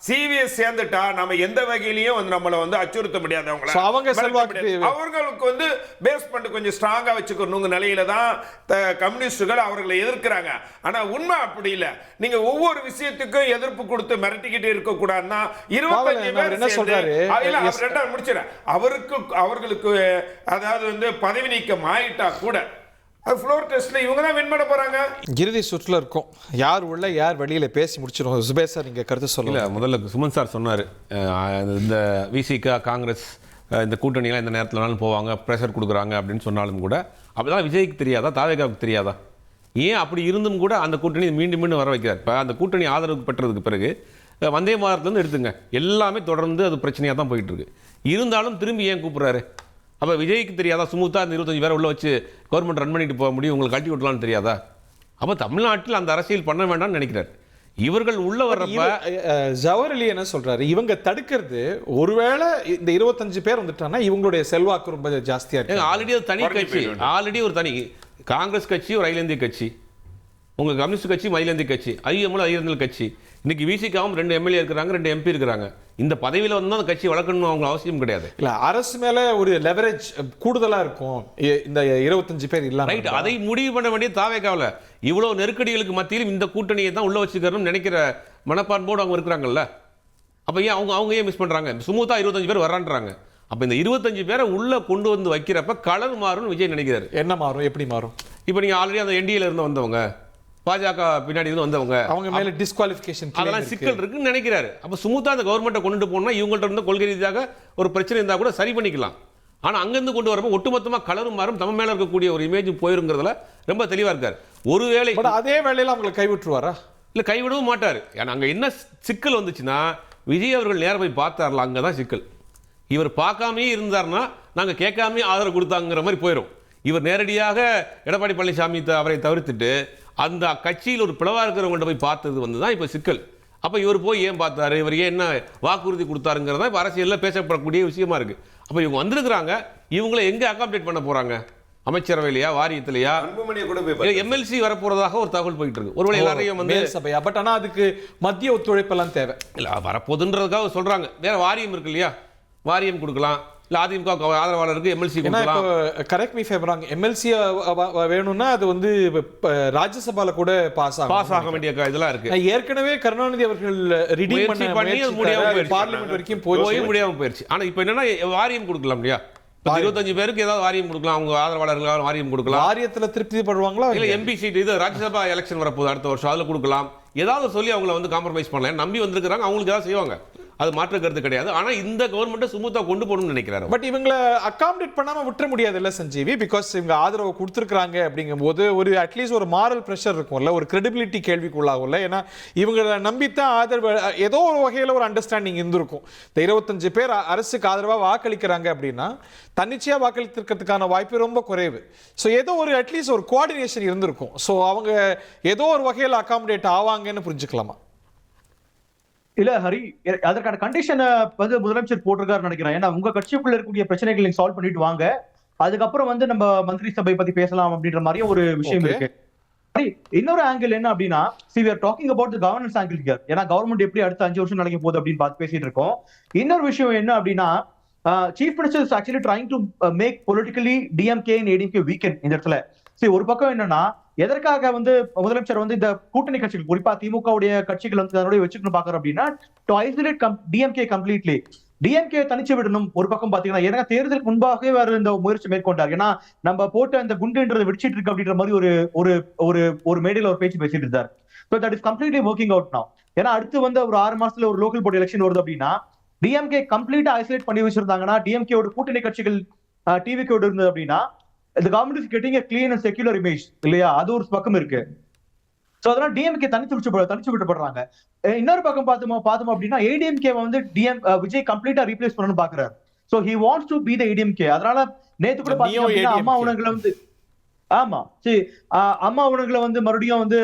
சிவிஎஸ் சேர்ந்துட்டா நம்ம எந்த வகையிலையும் வந்து நம்மளை வந்து அச்சுறுத்த முடியாது. அவங்களுக்கு வந்து பேஸ்மெண்ட் கொஞ்சம் ஸ்ட்ராங்கா வச்சுக்கணுங்க நிலையில தான் கம்யூனிஸ்டுகள் அவர்களை எதிர்க்கிறாங்க. ஆனா உண்மை அப்படி இல்லை. நீங்க ஒவ்வொரு விஷயத்துக்கும் எதிர்ப்பு கொடுத்து மிரட்டிக்கிட்டு இருக்க கூடாதுன்னா அவர்களுக்கு அதாவது வந்து பதவி நீக்கம் ஆயிட்டா கூட ஃப்ளோர் டெஸ்ட்ல இவங்க தான் வின் பண்ண போறாங்க. இறுதி சுற்றுல இருக்கும், யார் உள்ள யார் வெளியில பேசி முடிச்சிடும். சுபேர் சார் நீங்க கருத்து சொல்லல. முதல்ல சுமன் சார் சொன்னாரு, இந்த விசிகா காங்கிரஸ் இந்த கூட்டணியெல்லாம் இந்த நேரத்தில் போவாங்க, ப்ரெஷர் கொடுக்குறாங்க அப்படின்னு சொன்னாலும் கூட அப்படிதான் விஜய்க்கு தெரியாதா, தாவேகாவுக்கு தெரியாதா? ஏன் அப்படி இருந்தும் கூட அந்த கூட்டணி மீண்டும் மீண்டும் வர வைக்கிறார். இப்போ அந்த கூட்டணி ஆதரவு பெற்றதுக்கு பிறகு வந்தே பாரத்லேருந்து எடுத்துங்க, எல்லாமே தொடர்ந்து அது பிரச்சனையாக தான் போயிட்டு இருக்கு. இருந்தாலும் திரும்பி ஏன் கூப்பிட்றாரு? அப்போ விஜய்க்கு தெரியாதா ஸ்மூத்தாக அந்த 25 பேரை உள்ள வச்சு கவர்மெண்ட் ரன் பண்ணிட்டு போக முடியும், உங்களுக்கு கட்டி விடலான்னு தெரியாதா? அப்போ தமிழ்நாட்டில் அந்த அரசியல் பண்ண வேண்டாம்னு நினைக்கிறார். இவர்கள் உள்ள வர்றப்ப ஜவஹர் அலி என்ன சொல்றாரு, இவங்க தடுக்கிறது ஒருவேளை இந்த 25 பேர் வந்துட்டாங்கன்னா இவங்களுடைய செல்வாக்கு ரொம்ப ஜாஸ்தியா இருக்கு. ஆல்ரெடி ஒரு தனி கட்சி, ஆல்ரெடி ஒரு தனி காங்கிரஸ் கட்சி, ஒரு அகில இந்திய கட்சி, உங்க கம்யூனிஸ்ட் கட்சி, அகில இந்திய கட்சி, ஐஎம்எல் அகில இந்திய கட்சி. இன்னைக்கு விசிகாவும் 2 எம்எல்ஏ இருக்கிறாங்க, 2 எம்பி இருக்கிறாங்க. இந்த பதவியில் வந்து அந்த கட்சி வளர்க்கணும் அவங்க அவசியம் கிடையாது. இல்ல அரசு மேல ஒரு லெவரேஜ் கூடுதலா இருக்கும் இந்த 25 பேர் இல்ல. ரைட், அதை முடிவு பண்ண வேண்டிய தாவேகாவில் இவ்வளவு நெருக்கடிகளுக்கு மத்தியிலும் இந்த கூட்டணியை தான் உள்ள வச்சுக்கணும்னு நினைக்கிற மனப்பான்போடு அவங்க இருக்கிறாங்கல்ல. அப்ப ஏன் அவங்க ஏன் மிஸ் பண்றாங்க? சுமூத்தா 25 பேர் வரான்றாங்க. அப்ப இந்த 25 பேரை உள்ள கொண்டு வந்து வைக்கிறப்ப கலர் மாறும்னு விஜய் நினைக்கிறாரு. என்ன மாறும், எப்படி மாறும்? இப்போ நீங்க ஆல்ரெடி அந்த என்டிஏல இருந்து வந்தவங்க, பாஜக பின்னாடி இருந்து வந்தவங்க, அவங்க மேல டிஸ்குவாலிஃபிகேஷன் அதெல்லாம் சிக்கல் இருக்குன்னு நினைக்கிறாரு. அப்ப சுமூத்தா அந்த கவர்மெண்ட்டை கொண்டு போனா இவங்கள்ட்ட இருந்து கொள்கை ரீதியாக ஒரு பிரச்சனை இருந்தா கூட சரி பண்ணிக்கலாம். ஆனா அங்கிருந்து கொண்டு வரப்போ ஒட்டுமொத்தமா கலரும் மாறும், தம்ம மேல இருக்கக்கூடிய ஒரு இமேஜ் போயிருங்கிறதுல ரொம்ப தெளிவா இருக்காரு. ஒருவேளை அதே வேளையில அவங்களை கைவிட்டுருவாரா? இல்ல, கைவிடவும் மாட்டாரு. ஏன்னா அங்க என்ன சிக்கல் வந்துச்சுன்னா, விஜய் அவர்கள் நேரம் போய் பார்த்தார்ல, அங்கதான் சிக்கல். இவர் பார்க்காமே இருந்தார்னா நாங்க கேட்காமே ஆதரவு கொடுத்தாங்கிற மாதிரி போயிடும். இவர் நேரடியாக எடப்பாடி பழனிசாமி அவரை தவிர்த்துட்டு அந்த கட்சியில் ஒரு பிளவா இருக்கிறவங்கள்ட்ட போய் பார்த்தது வந்து தான் இப்போ சிக்கல். அப்போ இவர் போய் ஏன் பார்த்தாரு, இவர் ஏன் என்ன வாக்குறுதி கொடுத்தாருங்கிறதா இப்போ அரசியலில் பேசப்படக்கூடிய விஷயமா இருக்கு. அப்போ இவங்க வந்திருக்கிறாங்க, இவங்களை எங்கே அகாமடேட் பண்ண போறாங்க? அமைச்சரவையிலையா, வாரியத்திலையா, எம்எல்சி வரப்போறதாக ஒரு தகவல் போயிட்டு இருக்கு. ஒருவேளை எல்லாரையும் வந்து சபையா, பட் ஆனால் அதுக்கு மத்திய ஒத்துழைப்பெல்லாம் தேவை இல்லை, வரப்போதுன்றதுக்காக சொல்றாங்க. வேற வாரியம் இருக்கு இல்லையா, வாரியம் கொடுக்கலாம். இல்ல அதிமுக ஆதரவாளருக்கு எம்எல்சி கொடுக்கலாம். Correct me favour wrong, MLC வேணும்னா அது வந்து ராஜ்யசபால கூட பாஸ் ஆக வேண்டிய இதெல்லாம் இருக்கு. ஏற்கனவே கருணாநிதி அவர்கள் ரிடீம் பண்ணி பார்லிமெண்ட் வரைக்கும் போய் முடியாம போயிருச்சு. ஆனா இப்போ என்னன்னா வாரியம் கொடுக்கலாம் இல்லையா, 25 பேருக்கு ஏதாவது வாரியம் கொடுக்கலாம், அவங்க ஆதரவாளர்கள் வாரியம் கொடுக்கலாம். வாரியத்துல திருப்தி படுவாங்களா? இல்ல எம்பி சீட், இது ராஜ்யசபா எலெக்ஷன் வரப்போகுது அடுத்த வருஷம், அதுல கொடுக்கலாம். ஏதாவது சொல்லி அவங்களை வந்து காம்ப்ரமைஸ் பண்ணலாம், நம்பி வந்திருக்கிறாங்க, அவங்களுக்கு ஏதாவது செய்வாங்க, அது மாற்று கருத்து கிடையாது. ஆனா இந்த கவர்மெண்ட்டை சுமூத்தா கொண்டு போகணும்னு நினைக்கிறாரு. பட் இவங்களை அகாமடேட் பண்ணாம விட்டுற முடியாது இல்ல சஞ்சீவி, பிகாஸ் இவங்க ஆதரவு கொடுத்துருக்காங்க அப்படிங்கும் போது ஒரு அட்லீஸ்ட் ஒரு மாரல் பிரஷர் இருக்கும்ல, ஒரு கிரெடிபிலிட்டி கேள்விக்குள்ளாகும்ல. ஏன்னா இவங்களை நம்பித்தான் ஆதரவு, ஏதோ ஒரு வகையில் ஒரு அண்டர்ஸ்டாண்டிங் இருந்திருக்கும். இந்த 25 பேர் அரசுக்கு ஆதரவாக வாக்களிக்கிறாங்க அப்படின்னா தன்னிச்சையா வாக்களித்திருக்கிறதுக்கான வாய்ப்பு ரொம்ப குறைவு. ஸோ ஏதோ ஒரு அட்லீஸ்ட் ஒரு கோஆர்டினேஷன் இருந்திருக்கும். ஸோ அவங்க ஏதோ ஒரு வகையில் அகாமடேட் ஆவாங்கன்னு புரிஞ்சுக்கலாமா? இல்ல ஹரி, அதற்கான கண்டிஷனை வந்து முதலமைச்சர் போட்டிருக்காரு நினைக்கிறேன். ஏன்னா உங்க கட்சிக்குள்ள இருக்கக்கூடிய பிரச்சனைகள் நீங்க சால்வ் பண்ணிட்டு வாங்க, அதுக்கப்புறம் வந்து நம்ம மந்திரி சபை பத்தி பேசலாம் அப்படின்ற மாதிரி ஒரு விஷயம் இருக்கு. இன்னொரு ஆங்கிள் என்ன அப்படின்னா, we are talking about the governance angle here. ஏன்னா கவர்மெண்ட் எப்படி அடுத்த 5 வருஷம் நினைக்க போகுது அப்படின்னு பார்த்து பேசிட்டு இருக்கோம். இன்னொரு விஷயம் என்ன அப்படின்னா, chief minister is actually trying to make politically DMK and ADMK weakened இந்த இடத்துல. சரி, ஒரு பக்கம் என்னன்னா, எதற்காக வந்து முதலமைச்சர் வந்து இந்த கூட்டணி கட்சிகள் குறிப்பா திமுகவுடைய கட்சிகள் வந்து அதனுடைய வச்சுக்கணும் பாக்குறோம் அப்படின்னா, to isolate DMK completely, DMK தனிச்சு விடணும். ஒரு பக்கம் பாத்தீங்கன்னா, ஏன்னா தேர்தலுக்கு முன்பாகவே வேற இந்த முயற்சி மேற்கொண்டார். ஏன்னா நம்ம போட்ட அந்த குண்டுன்றது வெடிச்சிட்டு இருக்கு அப்படின்ற மாதிரி ஒரு ஒரு ஒரு மேடையில ஒரு பேச்சு பேசிட்டு இருந்தார். So that is completely working out now. ஏன்னா அடுத்து வந்து ஒரு 6 மாசத்துல ஒரு லோக்கல் பாடி எலெக்ஷன் வருது அப்படின்னா டிஎம்கே கம்ப்ளீட்டா ஐசோலேட் பண்ணி வச்சிருந்தாங்கன்னா, டிஎம்கேவோட கூட்டணி கட்சிகள் டிவிகேவோட இருந்தது அப்படின்னா, the government is getting a clean and secular image இல்லையா? அது ஒரு பக்கம் இருக்கு. சோ அதனால டிஎம்கே தனிச்சு விட்டுப்படுறாங்க. இன்னொரு பக்கம் பார்த்தோம் அப்படின்னா ஏடிஎம்கே வந்து விஜய் கம்ப்ளீட்டா ரீப்ளேஸ் பண்ணணும்னு பாக்குறாரு. So he wants to be the ADMK. அதனால நேத்து கூட பாத்தீங்கன்னா அம்மா உணவுகளை வந்து அம்மா உணவுகளை வந்து மறுபடியும் வந்து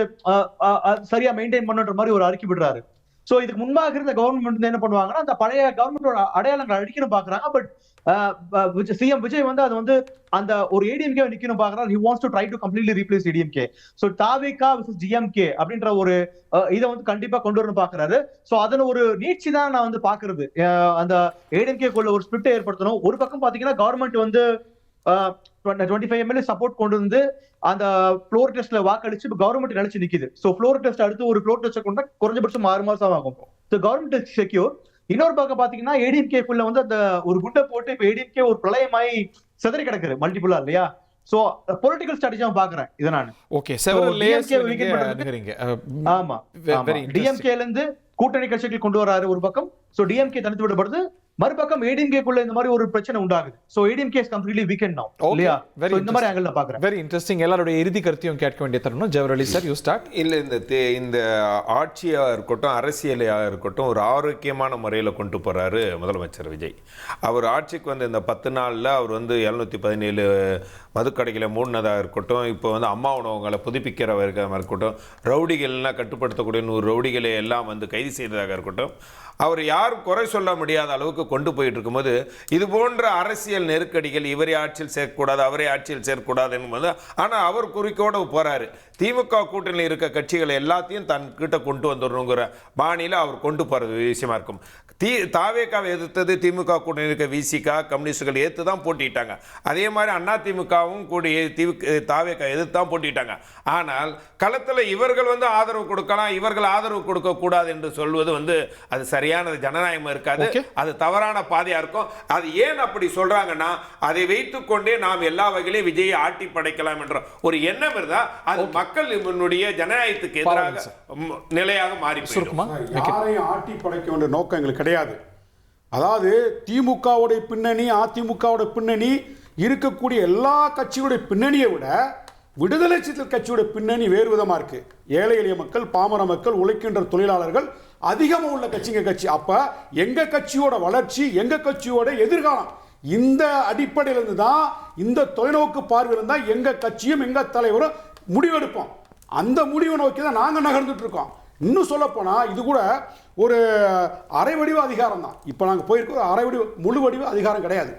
சரியா மெயின்டைன் பண்ணுன்ற மாதிரி ஒரு அறிக்கை விடுறாரு. சோ இதுக்கு முன்பாக இருந்த கவர்மெண்ட் என்ன பண்ணுவாங்கன்னா, அந்த பழைய கவர்மெண்டோட அடையாளங்கள் அடிக்கணும் பாக்குறாங்க. பட் சிஎம் விஜய் வந்து அது வந்து அந்த ஒரு ஏடிஎம்கே நிக்கணும் பாக்குறாரு. he wants to try to completely replace ADMK. so TVK versus DMK அப்படின்ற ஒரு இதை வந்து கண்டிப்பா கொண்டு வரணும் பாக்குறாரு. சோ அதன ஒரு நீட்சி தான் நான் வந்து பாக்குறது. அந்த ADMK குள்ள ஒரு ஸ்பிளிட் ஏற்படுத்தணும். ஒரு பக்கம் பாத்தீங்கன்னா கவர்மெண்ட் வந்து 25 MLA சப்போர்ட் கொண்டு வந்து அந்த ஃப்ளோர் டெஸ்ட்ல வாக்களிச்சு கவர்மெண்ட் நினைச்சு நிக்குது. சோ ஃப்ளோர் டெஸ்ட் அடுத்து ஒரு ஃப்ளோர் டெஸ்ட் கொண்டா குறைஞ்சபட்சம் 6 மாசம் ஆகும். So government secure. இன்னொரு பக்கம் பாத்தீங்கன்னா ஏடிஎம்கே குள்ள வந்து அந்த ஒரு குண்டை போட்டு இப்ப ஏடிஎம்கே ஒரு பிரளயமாய் சிதறி கிடக்குது மல்டிபிளா இல்லையா? சோ பொலிட்டிக்கல் ஸ்ட்ராட்டஜியா பாக்குறேன் இத நான். ஓகே, செவரல் லேயர்ஸ் நீங்க ஆமா டிஎம்கேல இருந்து கூட்டணி கட்சிகள் கொண்டு வராரு ஒரு பக்கம். சோ டிஎம்கே தனித்து விடப்படுது. மறுபக்கம் ஏடிஎம்கே குள்ள இந்த மாதிரி ஒரு பிரச்சனை உண்டாகுது. So ADMK is completely weekend நவ இல்லையா? இந்த மாதிரி ஆங்கிள் பாக்குறேன். Very interesting. எல்லாரோட இறுதி கருத்தையும் கேட்க வேண்டிய தருணம். ஜவஹர்லி சார், யூ ஸ்டார்ட். இல்ல, இந்த ஆட்சியா இருக்கட்டும், அரசியலையா இருக்கட்டும், ஒரு ஆரோக்கியமான முறையில கொண்டு போறாரு முதலமைச்சர் விஜய். அவர் ஆட்சிக்கு வந்து இந்த 10 நாள்ல அவர் வந்து 717 மதுக்கடைகளை மூடினதா இருக்கட்டும், இப்போ வந்து அம்மா உணவகங்களை புதுப்பிக்கிறவர்களாக இருக்கட்டும், ரவுடிகள்லாம் கட்டுப்படுத்தக்கூடிய 100 ரவுடிகளை எல்லாம் வந்து கைது செய்ததாக இருக்கட்டும், அவர் யாரும் குறை சொல்ல முடியாத அளவுக்கு கொண்டு போயிட்டு இருக்கும்போது இது போன்ற அரசியல் நெருக்கடிகள் இவரே ஆட்சியில் சேர்க்கக்கூடாது, அவரே ஆட்சியில் சேர்க்கக்கூடாது என்பது. ஆனால் அவர் குறிக்கோடு போறாரு. திமுக கூட்டணியில் இருக்க கட்சிகளை எல்லாத்தையும் தன் கிட்ட கொண்டு வந்துடணுங்கிற பாணியில் அவர் கொண்டு போறது விஷயமா இருக்கும். தாவேக்காவை எதிர்த்தது திமுக கூட்டணி இருக்க விசிகா கம்யூனிஸ்டுகள் ஏற்று தான் போட்டிட்டாங்க. அதே மாதிரி அதிமுகவும் கூடி தாவேக்கா எதிர்த்து தான் போட்டிட்டாங்க. ஆனால் களத்தில் இவர்கள் வந்து ஆதரவு கொடுக்கலாம், இவர்கள் ஆதரவு கொடுக்க கூடாது என்று சொல்வது வந்து அது சரியான ஜனநாயகம் இருக்காது. அது தவறான பாதையா இருக்கும். அது ஏன் அப்படி சொல்றாங்கன்னா, அதை வைத்துக் கொண்டே நாம் எல்லா வகையிலும் விஜயை ஆட்டி படைக்கலாம் என்ற ஒரு எண்ணம் இருந்தா அது மக்களுடைய ஜனநாயகத்துக்கு எதிராக நிலையாக மாறி யாரையும் ஆட்டி படைக்க வேண்டிய நோக்கம் எங்களுக்கு கிடையாது. அதாவது திமுகவுடைய பின்னணி, அதிமுகவுடைய பின்னணி, இருக்கக்கூடிய எல்லா கட்சியுடைய பின்னணியை விட விடுதலை சிறுத்தைகள் கட்சியோட பின்னணி வேறு விதமா இருக்கு. ஏழை எளிய மக்கள், பாமர மக்கள், உழைக்கின்ற தொழிலாளர்கள் அதிகமாக உள்ள கட்சி. அப்ப எங்க கட்சியோட வளர்ச்சி, எங்க கட்சியோட எதிர்காலம், இந்த அடிப்படையிலிருந்து தான், இந்த தொலைநோக்கு பார்வையிலிருந்து தான் எங்க கட்சியும் எங்க தலைவரும் முடிவெடுப்போம். அந்த முடிவை நோக்கி தான் நாங்க நகர்ந்துட்டு இருக்கோம். இன்னும் சொல்ல போனா இது கூட ஒரு அரை வடிவ அதிகாரம் தான். இப்போ நாங்கள் போயிருக்கோம், அரை வடிவ முழு வடிவ அதிகாரம் கிடையாது.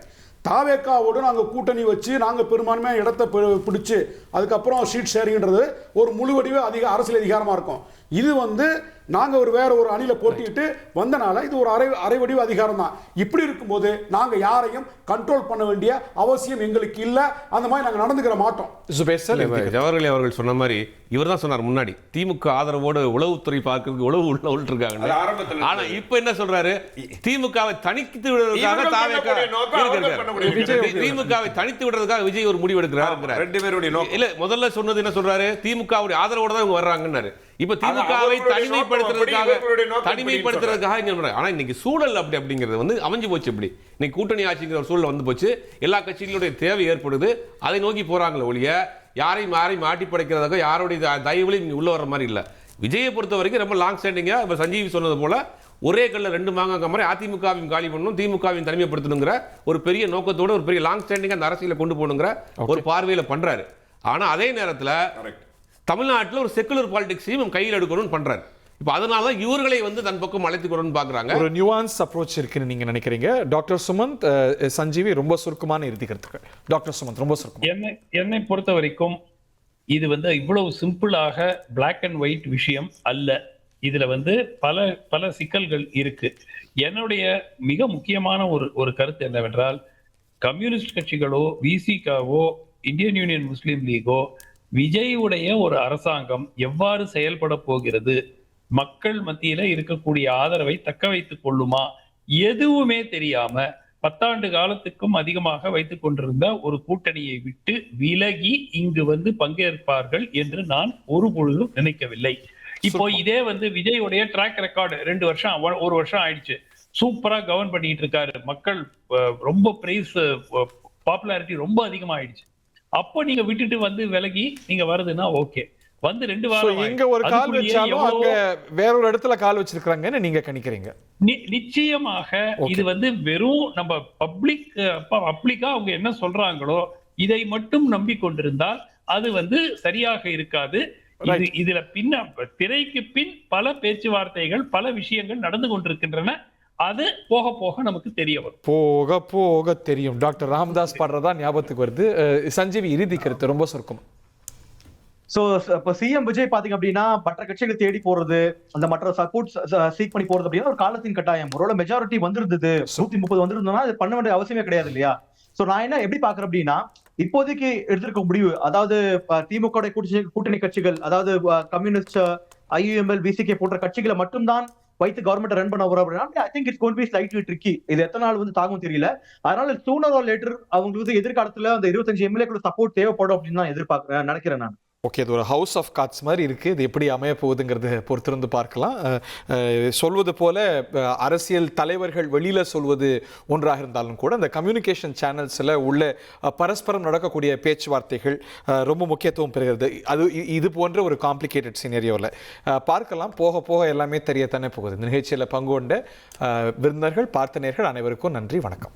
தாவேக்காவோடு நாங்கள் கூட்டணி வச்சு நாங்கள் பெரும்பான்மையாக இடத்தை பிடிச்சி அதுக்கப்புறம் சீட் ஷேரிங்கிறது ஒரு முழு வடிவ அரசியல் அதிகாரமாக இருக்கும். இது வந்து நாங்கள் வேற ஒரு அணியில் போட்டிட்டு வந்தனால இது ஒரு அரை வடிவ அதிகாரம் தான். இப்படி இருக்கும்போது நாங்கள் யாரையும் கண்ட்ரோல் பண்ண வேண்டிய அவசியம் எங்களுக்கு இல்லை. அந்த மாதிரி நாங்கள் நடந்துக்கிற மாட்டோம். ஜவஹர்லால் அவர்கள் சொன்ன மாதிரி இவர் தான் சொன்னார் முன்னாடி, திமுக ஆதரவோடு உளவுத்துறை பார்க்கறதுக்கு உளவு உள்ள இருக்காங்க. ஆனா இப்ப என்ன சொல்றாரு, திமுகவை தனித்து விடுவதற்காக திமுகவை தனித்து விடுறதுக்காக விஜய் ஒரு முடிவு எடுக்கிறார். இல்ல, முதல்ல சொன்னது என்ன சொல்றாரு, திமுகவுடைய ஆதரவோட தான் இவங்க வர்றாங்கன்னாரு. இப்ப திமுகவை தனிமைப்படுத்துறதுக்காக இங்க. ஆனா இன்னைக்கு சூழல் அப்படிங்கிறது வந்து அமைஞ்சு போச்சு. இப்படி இன்னைக்கு கூட்டணி ஆட்சிங்கிற ஒரு சூழல் வந்து போச்சு. எல்லா கட்சிகளுடைய தேவை ஏற்படுது, அதை நோக்கி போறாங்களே ஒழிய யாரையும் மாட்டி படைக்கிறதாக யாருடைய தயவுலையும் இங்க உள்ள வர்ற மாதிரி இல்ல. விஜயை பொறுத்த வரைக்கும் ரொம்ப லாங் ஸ்டாண்டிங்கா இப்ப சஞ்சீவி சொன்னது போல ஒரே கல்ல 2 மாங்காய் மாதிரி அதிமுகவையும் காலி பண்ணணும், திமுகவையும் தனிமைப்படுத்தணுங்கிற ஒரு பெரிய நோக்கத்தோட ஒரு பெரிய லாங் ஸ்டாண்டிங்கா அந்த அரசியலை கொண்டு போகணுங்கிற ஒரு பார்வையில பண்றாரு. ஆனா அதே நேரத்தில் தமிழ்நாட்டில் ஒரு செக்குலர் பாலிடிக்ஸையும் கையில் எடுக்கணும்னு பண்றாரு. இப்போ அதனால தான் இவர்களை வந்து தன் பக்கம் அழைத்துக்கணும்னு பார்க்குறாங்க. ஒரு நியூவான்ஸ் அப்ரோச் இருக்குன்னு நீங்க நினைக்கிறீங்க. டாக்டர் சுமந்த், சஞ்சீவி, ரொம்ப சுருக்கமான இறுதி கருத்துக்கள். டாக்டர் சுமந்த், ரொம்ப சுருக்கம். என்னை பொறுத்த வரைக்கும் இது வந்து இவ்வளவு சிம்பிளாக பிளாக் அண்ட் ஒயிட் விஷயம் அல்ல. இதுல வந்து பல சிக்கல்கள் இருக்கு. என்னுடைய மிக முக்கியமான ஒரு கருத்து என்னவென்றால், கம்யூனிஸ்ட் கட்சிகளோ விசிகாவோ இந்தியன் யூனியன் முஸ்லீம் லீகோ விஜயுடைய ஒரு அரசாங்கம் எவ்வாறு செயல்பட போகிறது, மக்கள் மத்தியில இருக்கக்கூடிய ஆதரவை தக்க வைத்துக் கொள்ளுமா, எதுவுமே தெரியாம 10 ஆண்டு காலத்துக்கும் அதிகமாக வைத்துக் கொண்டிருந்த ஒரு கூட்டணியை விட்டு விலகி இங்கு வந்து பங்கேற்பார்கள் என்று நான் ஒரு பொழுதும் நினைக்கவில்லை. இப்போ இதே வந்து விஜயோடைய ட்ராக் ரெக்கார்டு 2 வருஷம் 1 வருஷம் ஆயிடுச்சு. சூப்பரா கவர்ன் பண்ணிட்டு இருக்காரு. மக்கள் ரொம்ப பிரைஸ் பாப்புலாரிட்டி ரொம்ப அதிகமாயிடுச்சு. அப்போ நீங்க விட்டுட்டு வந்து விலகி நீங்க வருதுன்னா ஓகே. வந்து 2 வாரம் இங்க ஒரு கால் வச்சாலும் அங்க வேற ஒரு இடத்துல கால் வச்சிருக்காங்கன்னு நீங்க கணிக்கிறீங்க. நிச்சயமாக இது வந்து வெறும் நம்ம பப்ளிக்கா அவங்க என்ன சொல்றாங்களோ இதை மட்டும் நம்பிக்கொண்டிருந்தால் அது வந்து சரியாக இருக்காது. இதுல திரைக்கு பின் பல பேச்சுவார்த்தைகள், பல விஷயங்கள் நடந்து கொண்டிருக்கின்றன. அது போக போக நமக்கு தெரிய வரும். போக போக தெரியும். டாக்டர் ராமதாஸ் பாடுறதா ஞாபகத்துக்கு வருது. சஞ்சீவி, இறுதி கருத்து ரொம்ப சுருக்கம். சோ இப்ப சிஎம் விஜய் பாத்தீங்க அப்படின்னா மற்ற கட்சிகள் தேடி போறது, அந்த மற்ற சப்போர்ட் சீக் பண்ணி போறது அப்படின்னா ஒரு காலத்தின் கட்டாயம். ஒருவேளை மெஜாரிட்டி வந்திருந்தது, 130 வந்திருந்தோம்னா அது பண்ண வேண்டிய அவசியமே கிடையாது இல்லையா? சோ நான் என்ன எப்படி பாக்குறேன் அப்படின்னா, இப்போதைக்கு எடுத்திருக்க முடிவு, அதாவது திமுக கூட்டணி கட்சிகள், அதாவது கம்யூனிஸ்ட், ஐயுஎம்எல், விசிகே போன்ற கட்சிகளை மட்டும்தான் வைத்து கவர்மெண்ட் ரன் பண்ண வரும் அப்படின்னா I think it's going to be slightly tricky. இது எத்தனை நாள் வந்து தாகும் தெரியல. அதனால சூனர் ஆர் லேட்டர் அவங்களுக்கு எதிர்காலத்துல அந்த 25 எம்எல்ஏக்களோட சப்போர்ட் தேவைப்படும் அப்படின்னு நான் எதிர்பார்க்கிறேன், நினைக்கிறேன் நான். ஓகே, இது ஒரு ஹவுஸ் ஆஃப் கார்ட்ஸ் மாதிரி இருக்குது. இது எப்படி அமைய போகுதுங்கிறது பொறுத்திருந்து பார்க்கலாம். சொல்வது போல அரசியல் தலைவர்கள் வெளியில் சொல்வது ஒன்றாக இருந்தாலும் கூட அந்த கம்யூனிகேஷன் சேனல்ஸில் உள்ள பரஸ்பரம் நடக்கக்கூடிய பேச்சுவார்த்தைகள் ரொம்ப முக்கியத்துவம் பெறுகிறது. அது இது போன்ற ஒரு காம்ப்ளிகேட்டட் சினேரியோவில் பார்க்கலாம். போக போக எல்லாமே தெரியத்தானே போகுது. இந்த நிகழ்ச்சியில் பங்கு கொண்ட விருந்தினர்கள், பார்த்தனர்கள் அனைவருக்கும் நன்றி, வணக்கம்.